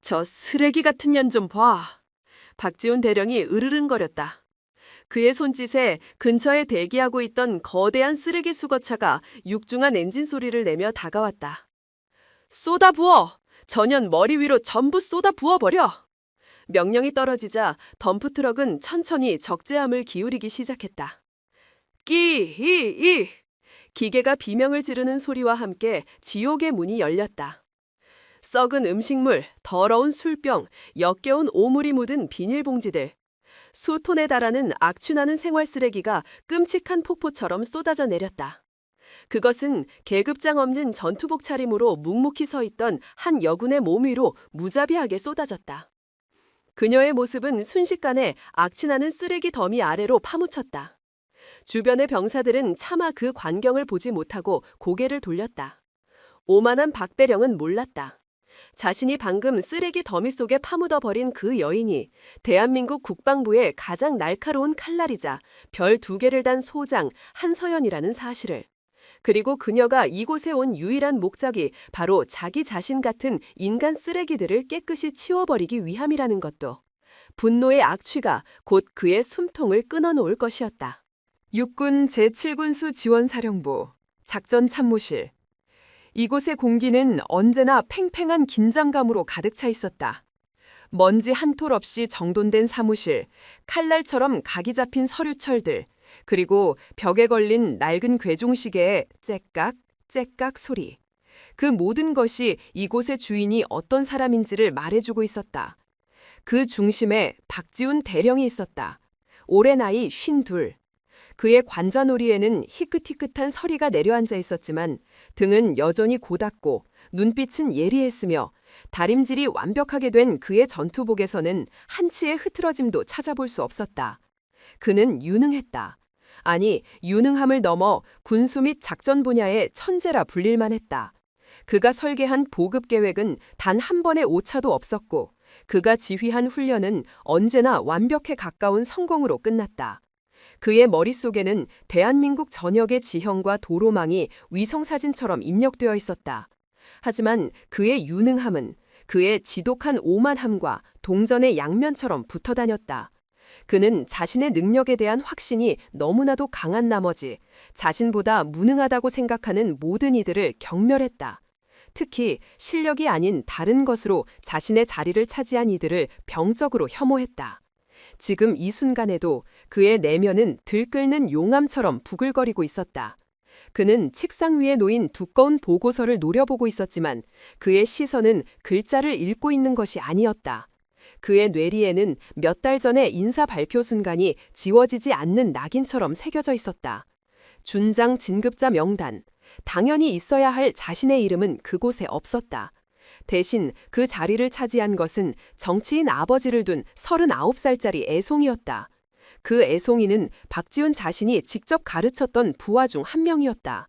저 쓰레기 같은 년 좀 봐. 박지훈 대령이 으르릉거렸다. 그의 손짓에 근처에 대기하고 있던 거대한 쓰레기 수거차가 육중한 엔진 소리를 내며 다가왔다. 쏟아 부어! 전연 머리 위로 전부 쏟아 부어버려! 명령이 떨어지자 덤프트럭은 천천히 적재함을 기울이기 시작했다. 끼 기계가 비명을 지르는 소리와 함께 지옥의 문이 열렸다. 썩은 음식물, 더러운 술병, 역겨운 오물이 묻은 비닐봉지들, 수톤에 달하는 악취나는 생활 쓰레기가 끔찍한 폭포처럼 쏟아져 내렸다. 그것은 계급장 없는 전투복 차림으로 묵묵히 서 있던 한 여군의 몸 위로 무자비하게 쏟아졌다. 그녀의 모습은 순식간에 악취나는 쓰레기 더미 아래로 파묻혔다. 주변의 병사들은 차마 그 광경을 보지 못하고 고개를 돌렸다. 오만한 박대령은 몰랐다. 자신이 방금 쓰레기 더미 속에 파묻어버린 그 여인이 대한민국 국방부의 가장 날카로운 칼날이자 별 2개를 단 소장 한서연이라는 사실을, 그리고 그녀가 이곳에 온 유일한 목적이 바로 자기 자신 같은 인간 쓰레기들을 깨끗이 치워버리기 위함이라는 것도, 분노의 악취가 곧 그의 숨통을 끊어놓을 것이었다. 육군 제7군수 지원사령부 작전참모실. 이곳의 공기는 언제나 팽팽한 긴장감으로 가득 차 있었다. 먼지 한 톨 없이 정돈된 사무실, 칼날처럼 각이 잡힌 서류철들, 그리고 벽에 걸린 낡은 괴종시계의 째깍, 째깍 소리. 그 모든 것이 이곳의 주인이 어떤 사람인지를 말해주고 있었다. 그 중심에 박지훈 대령이 있었다. 올해 나이 52. 그의 관자놀이에는 희끗희끗한 서리가 내려앉아 있었지만 등은 여전히 고닫고 눈빛은 예리했으며 다림질이 완벽하게 된 그의 전투복에서는 한치의 흐트러짐도 찾아볼 수 없었다. 그는 유능했다. 아니, 유능함을 넘어 군수 및 작전 분야의 천재라 불릴만 했다. 그가 설계한 보급 계획은 단 한 번의 오차도 없었고 그가 지휘한 훈련은 언제나 완벽에 가까운 성공으로 끝났다. 그의 머릿속에는 대한민국 전역의 지형과 도로망이 위성사진처럼 입력되어 있었다. 하지만 그의 유능함은 그의 지독한 오만함과 동전의 양면처럼 붙어 다녔다. 그는 자신의 능력에 대한 확신이 너무나도 강한 나머지 자신보다 무능하다고 생각하는 모든 이들을 경멸했다. 특히 실력이 아닌 다른 것으로 자신의 자리를 차지한 이들을 병적으로 혐오했다. 지금 이 순간에도 그의 내면은 들끓는 용암처럼 부글거리고 있었다. 그는 책상 위에 놓인 두꺼운 보고서를 노려보고 있었지만 그의 시선은 글자를 읽고 있는 것이 아니었다. 그의 뇌리에는 몇 달 전의 인사 발표 순간이 지워지지 않는 낙인처럼 새겨져 있었다. 준장 진급자 명단. 당연히 있어야 할 자신의 이름은 그곳에 없었다. 대신 그 자리를 차지한 것은 정치인 아버지를 둔 39살짜리 애송이였다. 그 애송이는 박지훈 자신이 직접 가르쳤던 부하 중 한 명이었다.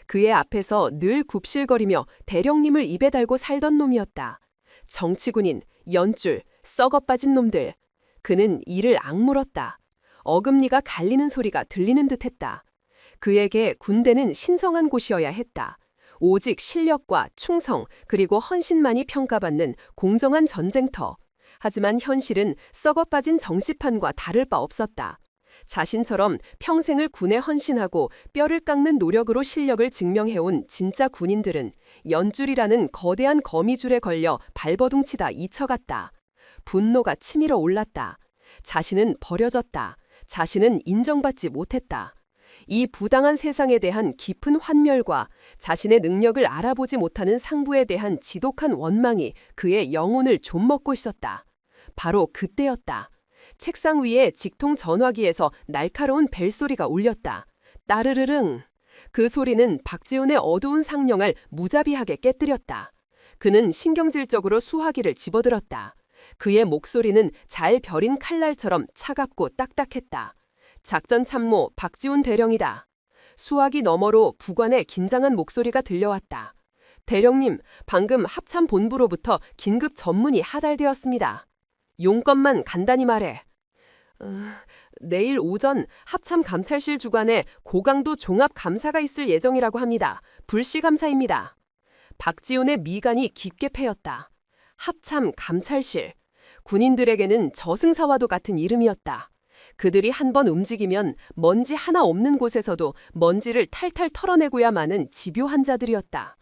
그의 앞에서 늘 굽실거리며 대령님을 입에 달고 살던 놈이었다. 정치군인, 연줄, 썩어빠진 놈들. 그는 이를 악물었다. 어금니가 갈리는 소리가 들리는 듯했다. 그에게 군대는 신성한 곳이어야 했다. 오직 실력과 충성 그리고 헌신만이 평가받는 공정한 전쟁터. 하지만 현실은 썩어빠진 정시판과 다를 바 없었다. 자신처럼 평생을 군에 헌신하고 뼈를 깎는 노력으로 실력을 증명해온 진짜 군인들은 연줄이라는 거대한 거미줄에 걸려 발버둥치다 잊혀갔다. 분노가 치밀어 올랐다. 자신은 버려졌다. 자신은 인정받지 못했다. 이 부당한 세상에 대한 깊은 환멸과 자신의 능력을 알아보지 못하는 상부에 대한 지독한 원망이 그의 영혼을 좀먹고 있었다. 바로 그때였다. 책상 위에 직통 전화기에서 날카로운 벨소리가 울렸다. 따르르릉. 그 소리는 박지훈의 어두운 상령을 무자비하게 깨뜨렸다. 그는 신경질적으로 수화기를 집어들었다. 그의 목소리는 잘 벼린 칼날처럼 차갑고 딱딱했다. 작전참모 박지훈 대령이다. 수화기 너머로 부관의 긴장한 목소리가 들려왔다. 대령님, 방금 합참본부로부터 긴급 전문이 하달되었습니다. 용건만 간단히 말해. 내일 오전 합참감찰실 주관에 고강도 종합감사가 있을 예정이라고 합니다. 불시감사입니다. 박지훈의 미간이 깊게 패였다. 합참 감찰실. 군인들에게는 저승사와도 같은 이름이었다. 그들이 한번 움직이면 먼지 하나 없는 곳에서도 먼지를 탈탈 털어내고야 마는 집요한 자들이었다.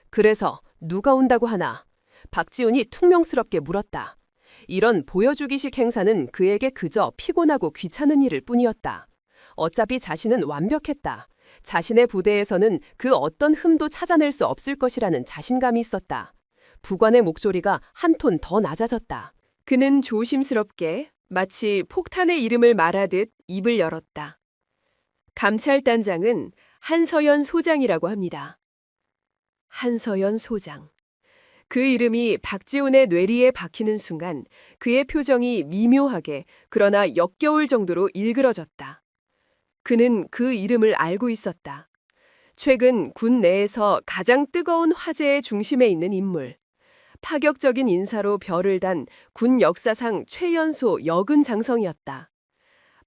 그래서 누가 온다고 하나? 박지훈이 퉁명스럽게 물었다. 이런 보여주기식 행사는 그에게 그저 피곤하고 귀찮은 일일 뿐이었다. 어차피 자신은 완벽했다. 자신의 부대에서는 그 어떤 흠도 찾아낼 수 없을 것이라는 자신감이 있었다. 부관의 목소리가 한 톤 더 낮아졌다. 그는 조심스럽게 마치 폭탄의 이름을 말하듯 입을 열었다. 감찰단장은 한서연 소장이라고 합니다. 한서연 소장. 그 이름이 박지훈의 뇌리에 박히는 순간 그의 표정이 미묘하게 그러나 역겨울 정도로 일그러졌다. 그는 그 이름을 알고 있었다. 최근 군 내에서 가장 뜨거운 화제의 중심에 있는 인물. 파격적인 인사로 별을 단 군 역사상 최연소 여군 장성이었다.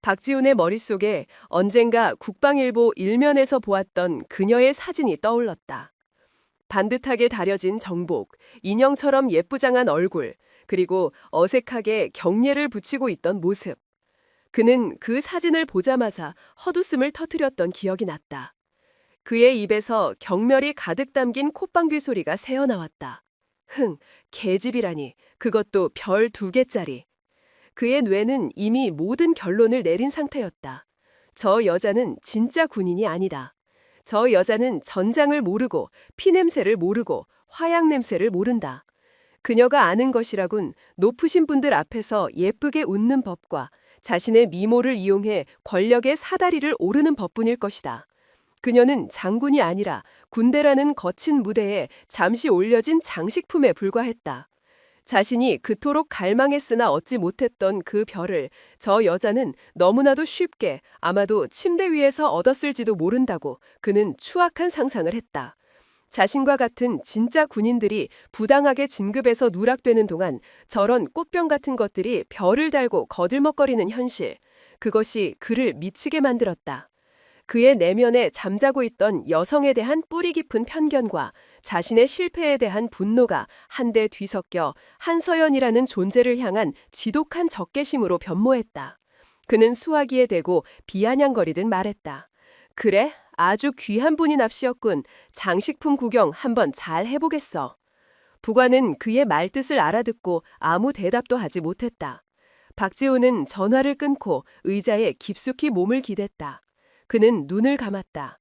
박지훈의 머릿속에 언젠가 국방일보 일면에서 보았던 그녀의 사진이 떠올랐다. 반듯하게 다려진 정복, 인형처럼 예쁘장한 얼굴, 그리고 어색하게 경례를 붙이고 있던 모습. 그는 그 사진을 보자마자 헛웃음을 터뜨렸던 기억이 났다. 그의 입에서 경멸이 가득 담긴 콧방귀 소리가 새어나왔다. 흥, 계집이라니, 그것도 별 2개짜리. 그의 뇌는 이미 모든 결론을 내린 상태였다. 저 여자는 진짜 군인이 아니다. 저 여자는 전장을 모르고 피냄새를 모르고 화약 냄새를 모른다. 그녀가 아는 것이라곤 높으신 분들 앞에서 예쁘게 웃는 법과 자신의 미모를 이용해 권력의 사다리를 오르는 법뿐일 것이다. 그녀는 장군이 아니라 군대라는 거친 무대에 잠시 올려진 장식품에 불과했다. 자신이 그토록 갈망했으나 얻지 못했던 그 별을 저 여자는 너무나도 쉽게 아마도 침대 위에서 얻었을지도 모른다고 그는 추악한 상상을 했다. 자신과 같은 진짜 군인들이 부당하게 진급해서 누락되는 동안 저런 꽃병 같은 것들이 별을 달고 거들먹거리는 현실, 그것이 그를 미치게 만들었다. 그의 내면에 잠자고 있던 여성에 대한 뿌리 깊은 편견과 자신의 실패에 대한 분노가 한데 뒤섞여 한서연이라는 존재를 향한 지독한 적개심으로 변모했다. 그는 수화기에 대고 비아냥거리듯 말했다. 그래? 아주 귀한 분이 납시였군. 장식품 구경 한번 잘 해보겠어. 부관은 그의 말뜻을 알아듣고 아무 대답도 하지 못했다. 박지훈은 전화를 끊고 의자에 깊숙이 몸을 기댔다. 그는 눈을 감았다.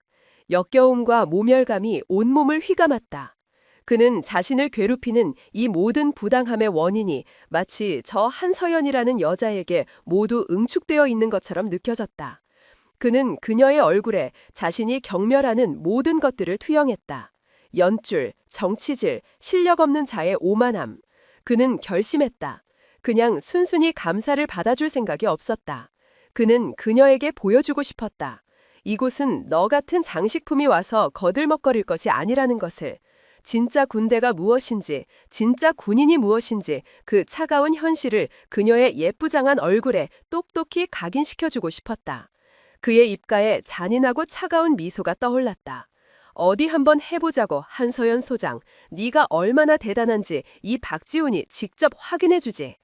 역겨움과 모멸감이 온몸을 휘감았다. 그는 자신을 괴롭히는 이 모든 부당함의 원인이 마치 저 한서연이라는 여자에게 모두 응축되어 있는 것처럼 느껴졌다. 그는 그녀의 얼굴에 자신이 경멸하는 모든 것들을 투영했다. 연줄, 정치질, 실력 없는 자의 오만함. 그는 결심했다. 그냥 순순히 감사를 받아줄 생각이 없었다. 그는 그녀에게 보여주고 싶었다. 이곳은 너 같은 장식품이 와서 거들먹거릴 것이 아니라는 것을, 진짜 군대가 무엇인지, 진짜 군인이 무엇인지 그 차가운 현실을 그녀의 예쁘장한 얼굴에 똑똑히 각인시켜주고 싶었다. 그의 입가에 잔인하고 차가운 미소가 떠올랐다. 어디 한번 해보자고 한서연 소장, 네가 얼마나 대단한지 이 박지훈이 직접 확인해주지.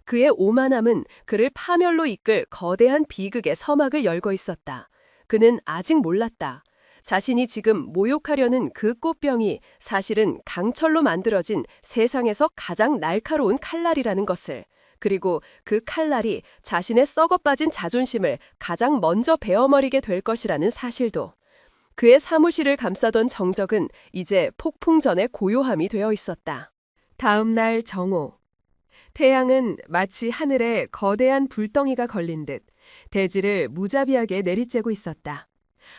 그의 오만함은 그를 파멸로 이끌 거대한 비극의 서막을 열고 있었다. 그는 아직 몰랐다. 자신이 지금 모욕하려는 그 꽃병이 사실은 강철로 만들어진 세상에서 가장 날카로운 칼날이라는 것을, 그리고 그 칼날이 자신의 썩어빠진 자존심을 가장 먼저 베어머리게 될 것이라는 사실도. 그의 사무실을 감싸던 정적은 이제 폭풍 전의 고요함이 되어 있었다. 다음 날 정오. 태양은 마치 하늘에 거대한 불덩이가 걸린 듯 대지를 무자비하게 내리쬐고 있었다.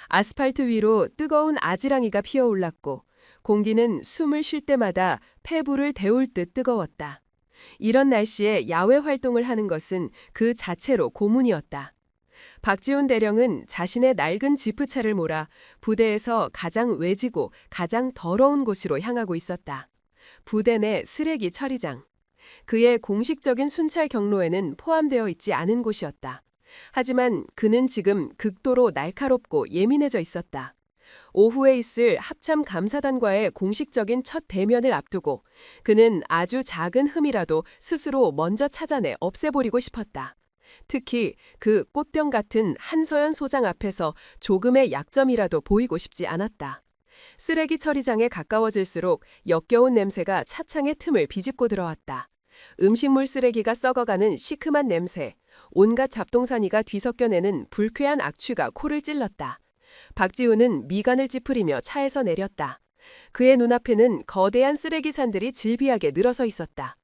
아스팔트 위로 뜨거운 아지랑이가 피어올랐고 공기는 숨을 쉴 때마다 폐부를 데울 듯 뜨거웠다. 이런 날씨에 야외 활동을 하는 것은 그 자체로 고문이었다. 박지훈 대령은 자신의 낡은 지프차를 몰아 부대에서 가장 외지고 가장 더러운 곳으로 향하고 있었다. 부대 내 쓰레기 처리장. 그의 공식적인 순찰 경로에는 포함되어 있지 않은 곳이었다. 하지만 그는 지금 극도로 날카롭고 예민해져 있었다. 오후에 있을 합참 감사단과의 공식적인 첫 대면을 앞두고 그는 아주 작은 흠이라도 스스로 먼저 찾아내 없애버리고 싶었다. 특히 그 꽃병 같은 한서연 소장 앞에서 조금의 약점이라도 보이고 싶지 않았다. 쓰레기 처리장에 가까워질수록 역겨운 냄새가 차창의 틈을 비집고 들어왔다. 음식물 쓰레기가 썩어가는 시큼한 냄새, 온갖 잡동사니가 뒤섞여내는 불쾌한 악취가 코를 찔렀다. 박지우는 미간을 찌푸리며 차에서 내렸다. 그의 눈앞에는 거대한 쓰레기산들이 질비하게 늘어서 있었다.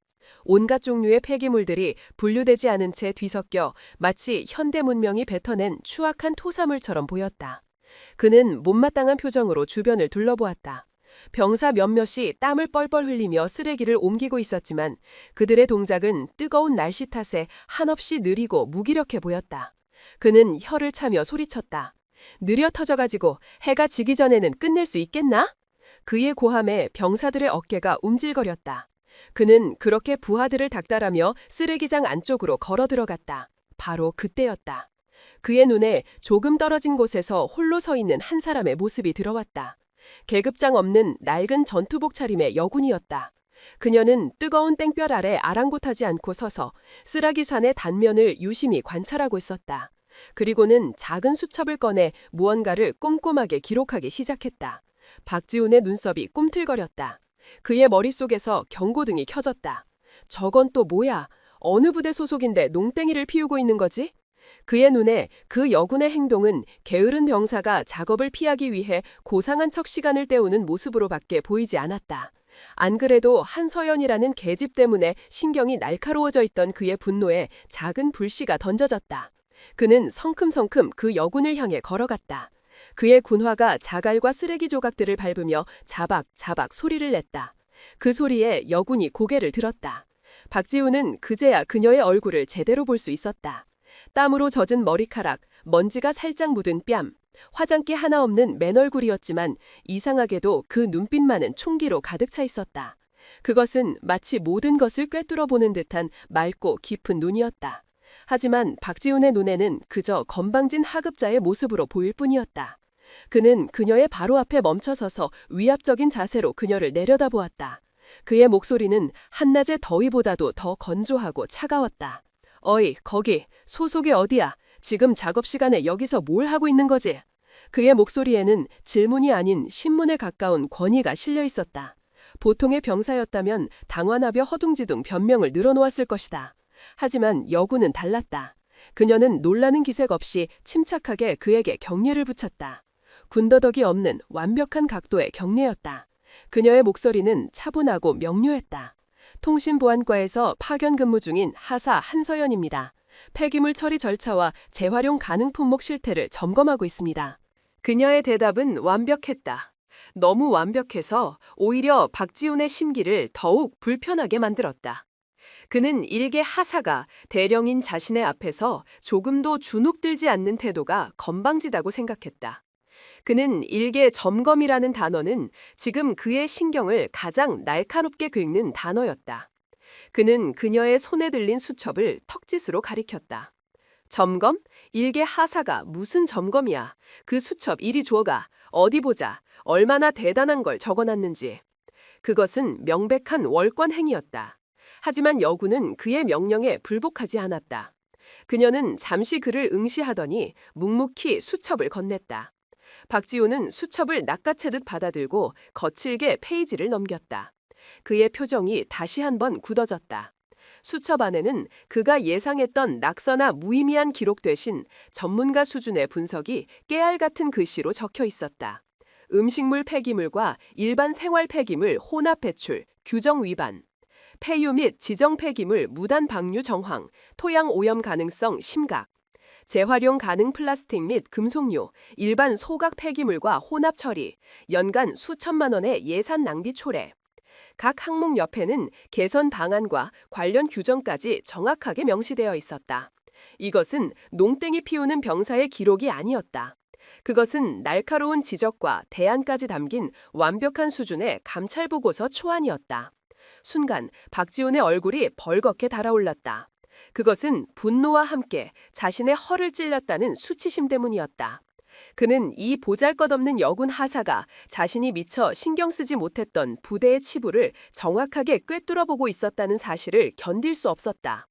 온갖 종류의 폐기물들이 분류되지 않은 채 뒤섞여 마치 현대 문명이 뱉어낸 추악한 토사물처럼 보였다. 그는 못마땅한 표정으로 주변을 둘러보았다. 병사 몇몇이 땀을 뻘뻘 흘리며 쓰레기를 옮기고 있었지만 그들의 동작은 뜨거운 날씨 탓에 한없이 느리고 무기력해 보였다. 그는 혀를 차며 소리쳤다. 느려 터져가지고 해가 지기 전에는 끝낼 수 있겠나? 그의 고함에 병사들의 어깨가 움찔거렸다. 그는 그렇게 부하들을 닥달하며 쓰레기장 안쪽으로 걸어 들어갔다. 바로 그때였다. 그의 눈에 조금 떨어진 곳에서 홀로 서 있는 한 사람의 모습이 들어왔다. 계급장 없는 낡은 전투복 차림의 여군이었다. 그녀는 뜨거운 땡볕 아래 아랑곳하지 않고 서서 쓰라기산의 단면을 유심히 관찰하고 있었다. 그리고는 작은 수첩을 꺼내 무언가를 꼼꼼하게 기록하기 시작했다. 박지훈의 눈썹이 꿈틀거렸다. 그의 머릿속에서 경고등이 켜졌다. 저건 또 뭐야? 어느 부대 소속인데 농땡이를 피우고 있는 거지? 그의 눈에 그 여군의 행동은 게으른 병사가 작업을 피하기 위해 고상한 척 시간을 때우는 모습으로밖에 보이지 않았다. 안 그래도 한서연이라는 계집 때문에 신경이 날카로워져 있던 그의 분노에 작은 불씨가 던져졌다. 그는 성큼성큼 그 여군을 향해 걸어갔다. 그의 군화가 자갈과 쓰레기 조각들을 밟으며 자박자박 소리를 냈다. 그 소리에 여군이 고개를 들었다. 박지우는 그제야 그녀의 얼굴을 제대로 볼 수 있었다. 땀으로 젖은 머리카락, 먼지가 살짝 묻은 뺨, 화장기 하나 없는 맨얼굴이었지만 이상하게도 그 눈빛만은 총기로 가득 차 있었다. 그것은 마치 모든 것을 꿰뚫어 보는 듯한 맑고 깊은 눈이었다. 하지만 박지훈의 눈에는 그저 건방진 하급자의 모습으로 보일 뿐이었다. 그는 그녀의 바로 앞에 멈춰서서 위압적인 자세로 그녀를 내려다보았다. 그의 목소리는 한낮의 더위보다도 더 건조하고 차가웠다. 어이, 거기, 소속이 어디야? 지금 작업 시간에 여기서 뭘 하고 있는 거지? 그의 목소리에는 질문이 아닌 신문에 가까운 권위가 실려 있었다. 보통의 병사였다면 당화나벼 허둥지둥 변명을 늘어놓았을 것이다. 하지만 여군은 달랐다. 그녀는 놀라는 기색 없이 침착하게 그에게 경례를 붙였다. 군더더기 없는 완벽한 각도의 경례였다. 그녀의 목소리는 차분하고 명료했다. 통신보안과에서 파견 근무 중인 하사 한서연입니다. 폐기물 처리 절차와 재활용 가능 품목 실태를 점검하고 있습니다. 그녀의 대답은 완벽했다. 너무 완벽해서 오히려 박지훈의 심기를 더욱 불편하게 만들었다. 그는 일개 하사가 대령인 자신의 앞에서 조금도 주눅들지 않는 태도가 건방지다고 생각했다. 그는 일개 점검이라는 단어는 지금 그의 신경을 가장 날카롭게 긁는 단어였다. 그는 그녀의 손에 들린 수첩을 턱짓으로 가리켰다. 점검? 일개 하사가 무슨 점검이야. 그 수첩 이리 줘가. 어디 보자. 얼마나 대단한 걸 적어놨는지. 그것은 명백한 월권 행위였다. 하지만 여군은 그의 명령에 불복하지 않았다. 그녀는 잠시 그를 응시하더니 묵묵히 수첩을 건넸다. 박지우는 수첩을 낚아채듯 받아들고 거칠게 페이지를 넘겼다. 그의 표정이 다시 한번 굳어졌다. 수첩 안에는 그가 예상했던 낙서나 무의미한 기록 대신 전문가 수준의 분석이 깨알 같은 글씨로 적혀 있었다. 음식물 폐기물과 일반 생활 폐기물 혼합 배출, 규정 위반. 폐유 및 지정 폐기물 무단 방류 정황, 토양 오염 가능성 심각. 재활용 가능 플라스틱 및 금속류, 일반 소각 폐기물과 혼합 처리, 연간 수천만 원의 예산 낭비 초래. 각 항목 옆에는 개선 방안과 관련 규정까지 정확하게 명시되어 있었다. 이것은 농땡이 피우는 병사의 기록이 아니었다. 그것은 날카로운 지적과 대안까지 담긴 완벽한 수준의 감찰보고서 초안이었다. 순간 박지훈의 얼굴이 벌겋게 달아올랐다. 그것은 분노와 함께 자신의 허를 찔렸다는 수치심 때문이었다. 그는 이 보잘것없는 여군 하사가 자신이 미처 신경 쓰지 못했던 부대의 치부를 정확하게 꿰뚫어보고 있었다는 사실을 견딜 수 없었다.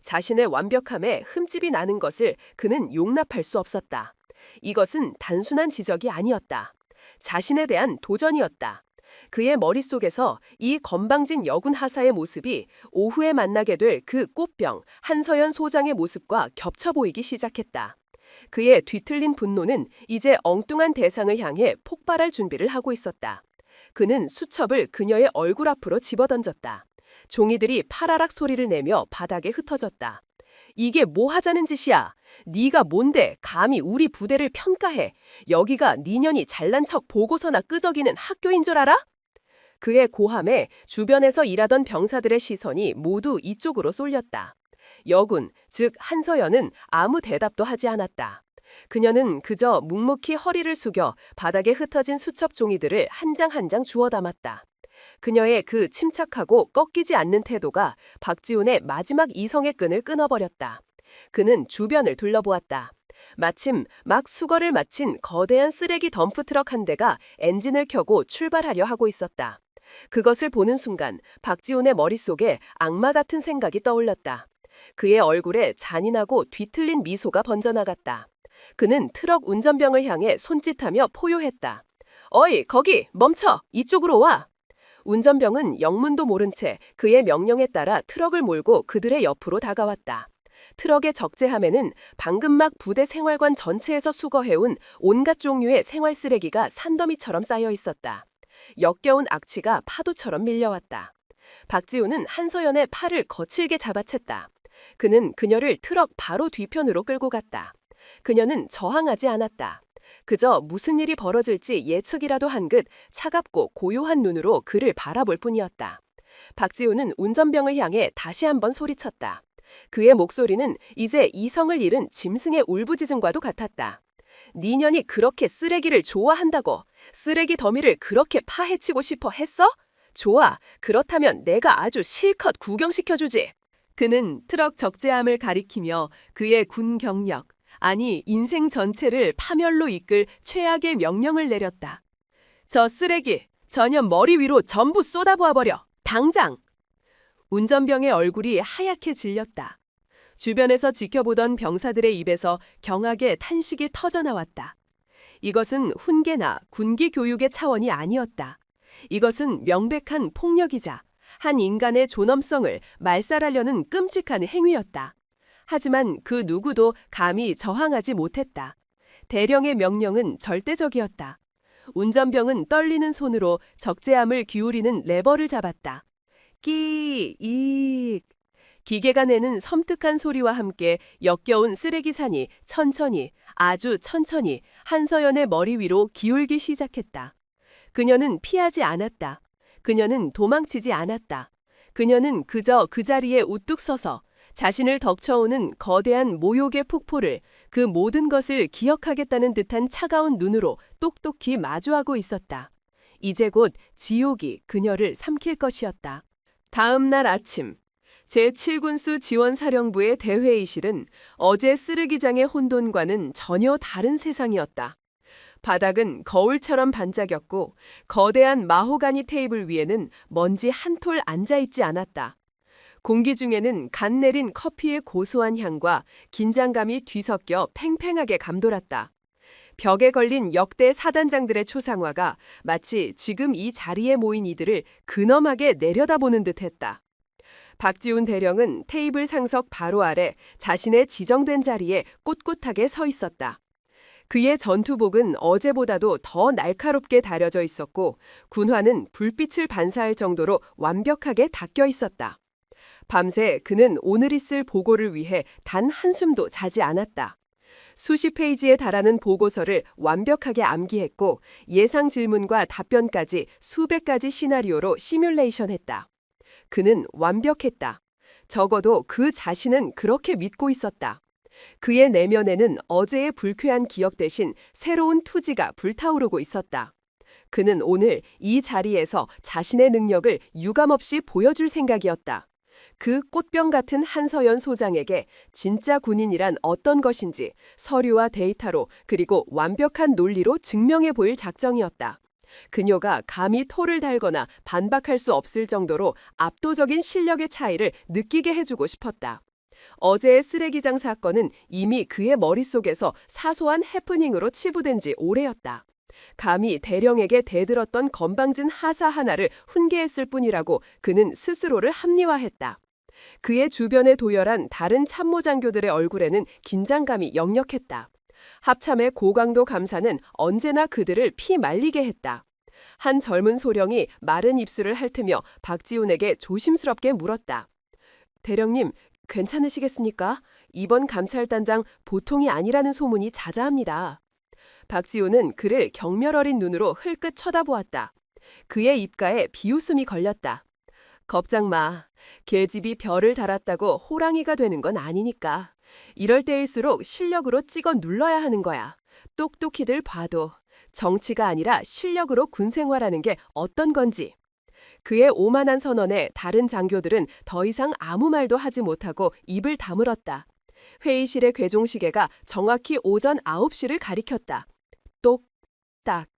자신의 완벽함에 흠집이 나는 것을 그는 용납할 수 없었다. 이것은 단순한 지적이 아니었다. 자신에 대한 도전이었다. 그의 머릿속에서 이 건방진 여군 하사의 모습이 오후에 만나게 될 그 꽃병 한서연 소장의 모습과 겹쳐 보이기 시작했다. 그의 뒤틀린 분노는 이제 엉뚱한 대상을 향해 폭발할 준비를 하고 있었다. 그는 수첩을 그녀의 얼굴 앞으로 집어던졌다. 종이들이 파라락 소리를 내며 바닥에 흩어졌다. 이게 뭐 하자는 짓이야? 네가 뭔데 감히 우리 부대를 평가해? 여기가 니년이 잘난 척 보고서나 끄적이는 학교인 줄 알아? 그의 고함에 주변에서 일하던 병사들의 시선이 모두 이쪽으로 쏠렸다. 여군, 즉 한서연은 아무 대답도 하지 않았다. 그녀는 그저 묵묵히 허리를 숙여 바닥에 흩어진 수첩 종이들을 한 장 한 장 주워 담았다. 그녀의 그 침착하고 꺾이지 않는 태도가 박지훈의 마지막 이성의 끈을 끊어버렸다. 그는 주변을 둘러보았다. 마침 막 수거를 마친 거대한 쓰레기 덤프트럭 한 대가 엔진을 켜고 출발하려 하고 있었다. 그것을 보는 순간 박지훈의 머릿속에 악마 같은 생각이 떠올랐다. 그의 얼굴에 잔인하고 뒤틀린 미소가 번져나갔다. 그는 트럭 운전병을 향해 손짓하며 포효했다. 어이, 거기 멈춰! 이쪽으로 와! 운전병은 영문도 모른 채 그의 명령에 따라 트럭을 몰고 그들의 옆으로 다가왔다. 트럭의 적재함에는 방금 막 부대 생활관 전체에서 수거해온 온갖 종류의 생활 쓰레기가 산더미처럼 쌓여 있었다. 역겨운 악취가 파도처럼 밀려왔다. 박지훈은 한서연의 팔을 거칠게 잡아챘다. 그는 그녀를 트럭 바로 뒤편으로 끌고 갔다. 그녀는 저항하지 않았다. 그저 무슨 일이 벌어질지 예측이라도 한 듯 차갑고 고요한 눈으로 그를 바라볼 뿐이었다. 박지훈은 운전병을 향해 다시 한번 소리쳤다. 그의 목소리는 이제 이성을 잃은 짐승의 울부짖음과도 같았다. 니년이 그렇게 쓰레기를 좋아한다고? 쓰레기 더미를 그렇게 파헤치고 싶어 했어? 좋아, 그렇다면 내가 아주 실컷 구경시켜주지. 그는 트럭 적재함을 가리키며 그의 군 경력, 아니 인생 전체를 파멸로 이끌 최악의 명령을 내렸다. 저 쓰레기, 전혀 머리 위로 전부 쏟아부어버려. 당장! 운전병의 얼굴이 하얗게 질렸다. 주변에서 지켜보던 병사들의 입에서 경악의 탄식이 터져나왔다. 이것은 훈계나 군기 교육의 차원이 아니었다. 이것은 명백한 폭력이자 한 인간의 존엄성을 말살하려는 끔찍한 행위였다. 하지만 그 누구도 감히 저항하지 못했다. 대령의 명령은 절대적이었다. 운전병은 떨리는 손으로 적재함을 기울이는 레버를 잡았다. 끼익. 기계가 내는 섬뜩한 소리와 함께 역겨운 쓰레기산이 천천히, 아주 천천히 한서연의 머리 위로 기울기 시작했다. 그녀는 피하지 않았다. 그녀는 도망치지 않았다. 그녀는 그저 그 자리에 우뚝 서서 자신을 덮쳐오는 거대한 모욕의 폭포를, 그 모든 것을 기억하겠다는 듯한 차가운 눈으로 똑똑히 마주하고 있었다. 이제 곧 지옥이 그녀를 삼킬 것이었다. 다음 날 아침, 제7군수 지원사령부의 대회의실은 어제 쓰레기장의 혼돈과는 전혀 다른 세상이었다. 바닥은 거울처럼 반짝였고 거대한 마호가니 테이블 위에는 먼지 한 톨 앉아있지 않았다. 공기 중에는 간 내린 커피의 고소한 향과 긴장감이 뒤섞여 팽팽하게 감돌았다. 벽에 걸린 역대 사단장들의 초상화가 마치 지금 이 자리에 모인 이들을 근엄하게 내려다보는 듯했다. 박지훈 대령은 테이블 상석 바로 아래 자신의 지정된 자리에 꼿꼿하게 서 있었다. 그의 전투복은 어제보다도 더 날카롭게 다려져 있었고 군화는 불빛을 반사할 정도로 완벽하게 닦여 있었다. 밤새 그는 오늘 있을 보고를 위해 단 한숨도 자지 않았다. 수십 페이지에 달하는 보고서를 완벽하게 암기했고 예상 질문과 답변까지 수백 가지 시나리오로 시뮬레이션했다. 그는 완벽했다. 적어도 그 자신은 그렇게 믿고 있었다. 그의 내면에는 어제의 불쾌한 기억 대신 새로운 투지가 불타오르고 있었다. 그는 오늘 이 자리에서 자신의 능력을 유감없이 보여줄 생각이었다. 그 꽃병 같은 한서연 소장에게 진짜 군인이란 어떤 것인지 서류와 데이터로 그리고 완벽한 논리로 증명해 보일 작정이었다. 그녀가 감히 토를 달거나 반박할 수 없을 정도로 압도적인 실력의 차이를 느끼게 해주고 싶었다. 어제의 쓰레기장 사건은 이미 그의 머릿속에서 사소한 해프닝으로 치부된 지 오래였다. 감히 대령에게 대들었던 건방진 하사 하나를 훈계했을 뿐이라고 그는 스스로를 합리화했다. 그의 주변에 도열한 다른 참모장교들의 얼굴에는 긴장감이 역력했다. 합참의 고강도 감사는 언제나 그들을 피말리게 했다. 한 젊은 소령이 마른 입술을 핥으며 박지훈에게 조심스럽게 물었다. 대령님, 괜찮으시겠습니까? 이번 감찰단장 보통이 아니라는 소문이 자자합니다. 박지훈은 그를 경멸 어린 눈으로 흘끗 쳐다보았다. 그의 입가에 비웃음이 걸렸다. 겁장 마. 계집이 별을 달았다고 호랑이가 되는 건 아니니까. 이럴 때일수록 실력으로 찍어 눌러야 하는 거야. 똑똑히들 봐도. 정치가 아니라 실력으로 군 생활하는 게 어떤 건지. 그의 오만한 선언에 다른 장교들은 더 이상 아무 말도 하지 못하고 입을 다물었다. 회의실의 괴종시계가 정확히 오전 9시를 가리켰다. 똑딱.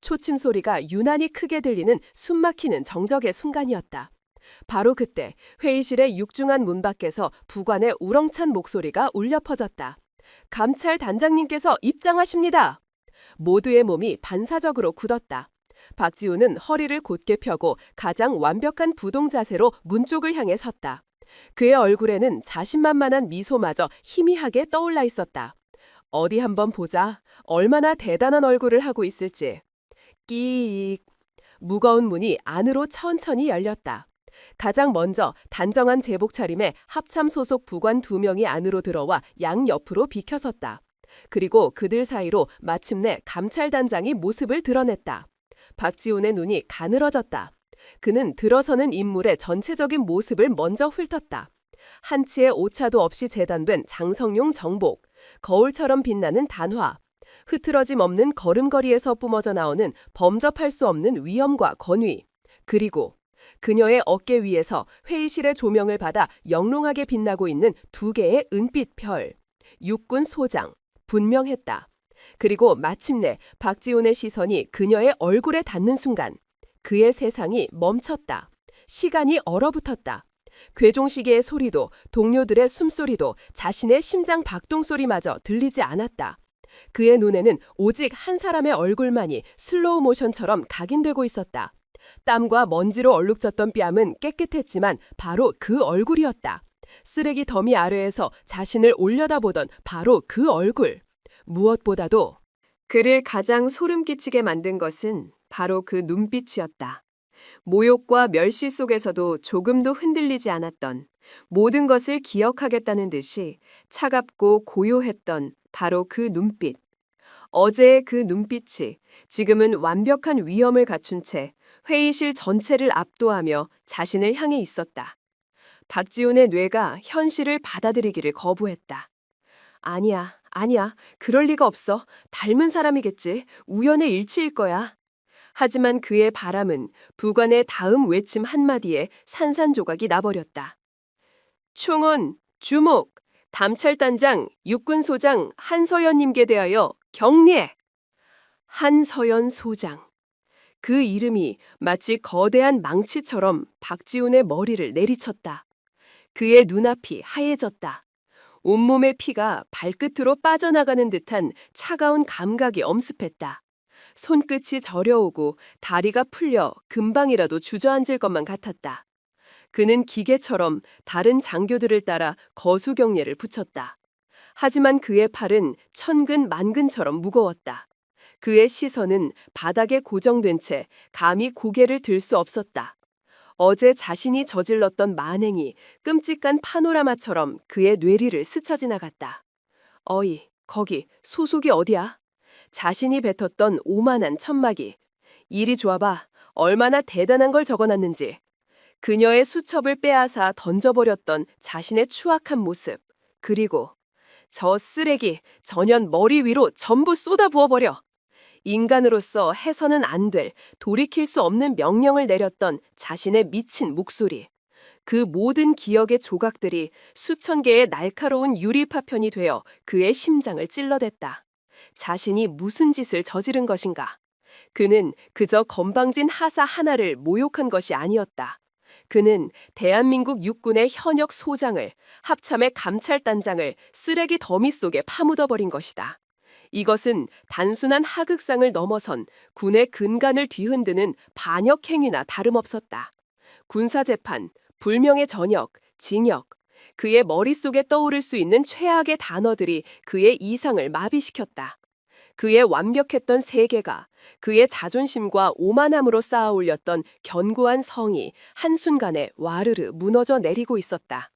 초침 소리가 유난히 크게 들리는 숨막히는 정적의 순간이었다. 바로 그때 회의실의 육중한 문 밖에서 부관의 우렁찬 목소리가 울려 퍼졌다. 감찰단장님께서 입장하십니다. 모두의 몸이 반사적으로 굳었다. 박지훈은 허리를 곧게 펴고 가장 완벽한 부동 자세로 문 쪽을 향해 섰다. 그의 얼굴에는 자신만만한 미소마저 희미하게 떠올라 있었다. 어디 한번 보자. 얼마나 대단한 얼굴을 하고 있을지. 끼익. 무거운 문이 안으로 천천히 열렸다. 가장 먼저 단정한 제복 차림에 합참 소속 부관 2명이 안으로 들어와 양옆으로 비켜섰다. 그리고 그들 사이로 마침내 감찰단장이 모습을 드러냈다. 박지훈의 눈이 가늘어졌다. 그는 들어서는 인물의 전체적인 모습을 먼저 훑었다. 한치의 오차도 없이 재단된 장성용 정복, 거울처럼 빛나는 단화, 흐트러짐 없는 걸음걸이에서 뿜어져 나오는 범접할 수 없는 위엄과 권위, 그리고 그녀의 어깨 위에서 회의실의 조명을 받아 영롱하게 빛나고 있는 2개의 은빛 별, 육군 소장, 분명했다. 그리고 마침내 박지훈의 시선이 그녀의 얼굴에 닿는 순간 그의 세상이 멈췄다. 시간이 얼어붙었다. 괴종시계의 소리도 동료들의 숨소리도 자신의 심장 박동 소리마저 들리지 않았다. 그의 눈에는 오직 한 사람의 얼굴만이 슬로우 모션처럼 각인되고 있었다. 땀과 먼지로 얼룩졌던 뺨은 깨끗했지만 바로 그 얼굴이었다. 쓰레기 더미 아래에서 자신을 올려다보던 바로 그 얼굴. 무엇보다도 그를 가장 소름 끼치게 만든 것은 바로 그 눈빛이었다. 모욕과 멸시 속에서도 조금도 흔들리지 않았던, 모든 것을 기억하겠다는 듯이 차갑고 고요했던 바로 그 눈빛. 어제의 그 눈빛이 지금은 완벽한 위엄을 갖춘 채 회의실 전체를 압도하며 자신을 향해 있었다. 박지훈의 뇌가 현실을 받아들이기를 거부했다. 아니야. 그럴 리가 없어. 닮은 사람이겠지. 우연의 일치일 거야. 하지만 그의 바람은 부관의 다음 외침 한마디에 산산조각이 나버렸다. 총은 주목! 감찰단장 육군소장 한서연님께 대하여 경례! 한서연 소장. 그 이름이 마치 거대한 망치처럼 박지훈의 머리를 내리쳤다. 그의 눈앞이 하얘졌다. 온몸의 피가 발끝으로 빠져나가는 듯한 차가운 감각이 엄습했다. 손끝이 저려오고 다리가 풀려 금방이라도 주저앉을 것만 같았다. 그는 기계처럼 다른 장교들을 따라 거수경례를 붙였다. 하지만 그의 팔은 천근 만근처럼 무거웠다. 그의 시선은 바닥에 고정된 채 감히 고개를 들 수 없었다. 어제 자신이 저질렀던 만행이 끔찍한 파노라마처럼 그의 뇌리를 스쳐 지나갔다. 어이, 거기 소속이 어디야? 자신이 뱉었던 오만한 천막이. 이리 좋아봐. 얼마나 대단한 걸 적어놨는지. 그녀의 수첩을 빼앗아 던져버렸던 자신의 추악한 모습. 그리고 저 쓰레기 전현 머리 위로 전부 쏟아부어버려. 인간으로서 해서는 안 될, 돌이킬 수 없는 명령을 내렸던 자신의 미친 목소리. 그 모든 기억의 조각들이 수천 개의 날카로운 유리 파편이 되어 그의 심장을 찔러댔다. 자신이 무슨 짓을 저지른 것인가? 그는 그저 건방진 하사 하나를 모욕한 것이 아니었다. 그는 대한민국 육군의 현역 소장을, 합참의 감찰단장을 쓰레기 더미 속에 파묻어버린 것이다. 이것은 단순한 하극상을 넘어선 군의 근간을 뒤흔드는 반역 행위나 다름없었다. 군사재판, 불명예 전역, 징역, 그의 머릿속에 떠오를 수 있는 최악의 단어들이 그의 이상을 마비시켰다. 그의 완벽했던 세계가 그의 자존심과 오만함으로 쌓아 올렸던 견고한 성이 한순간에 와르르 무너져 내리고 있었다.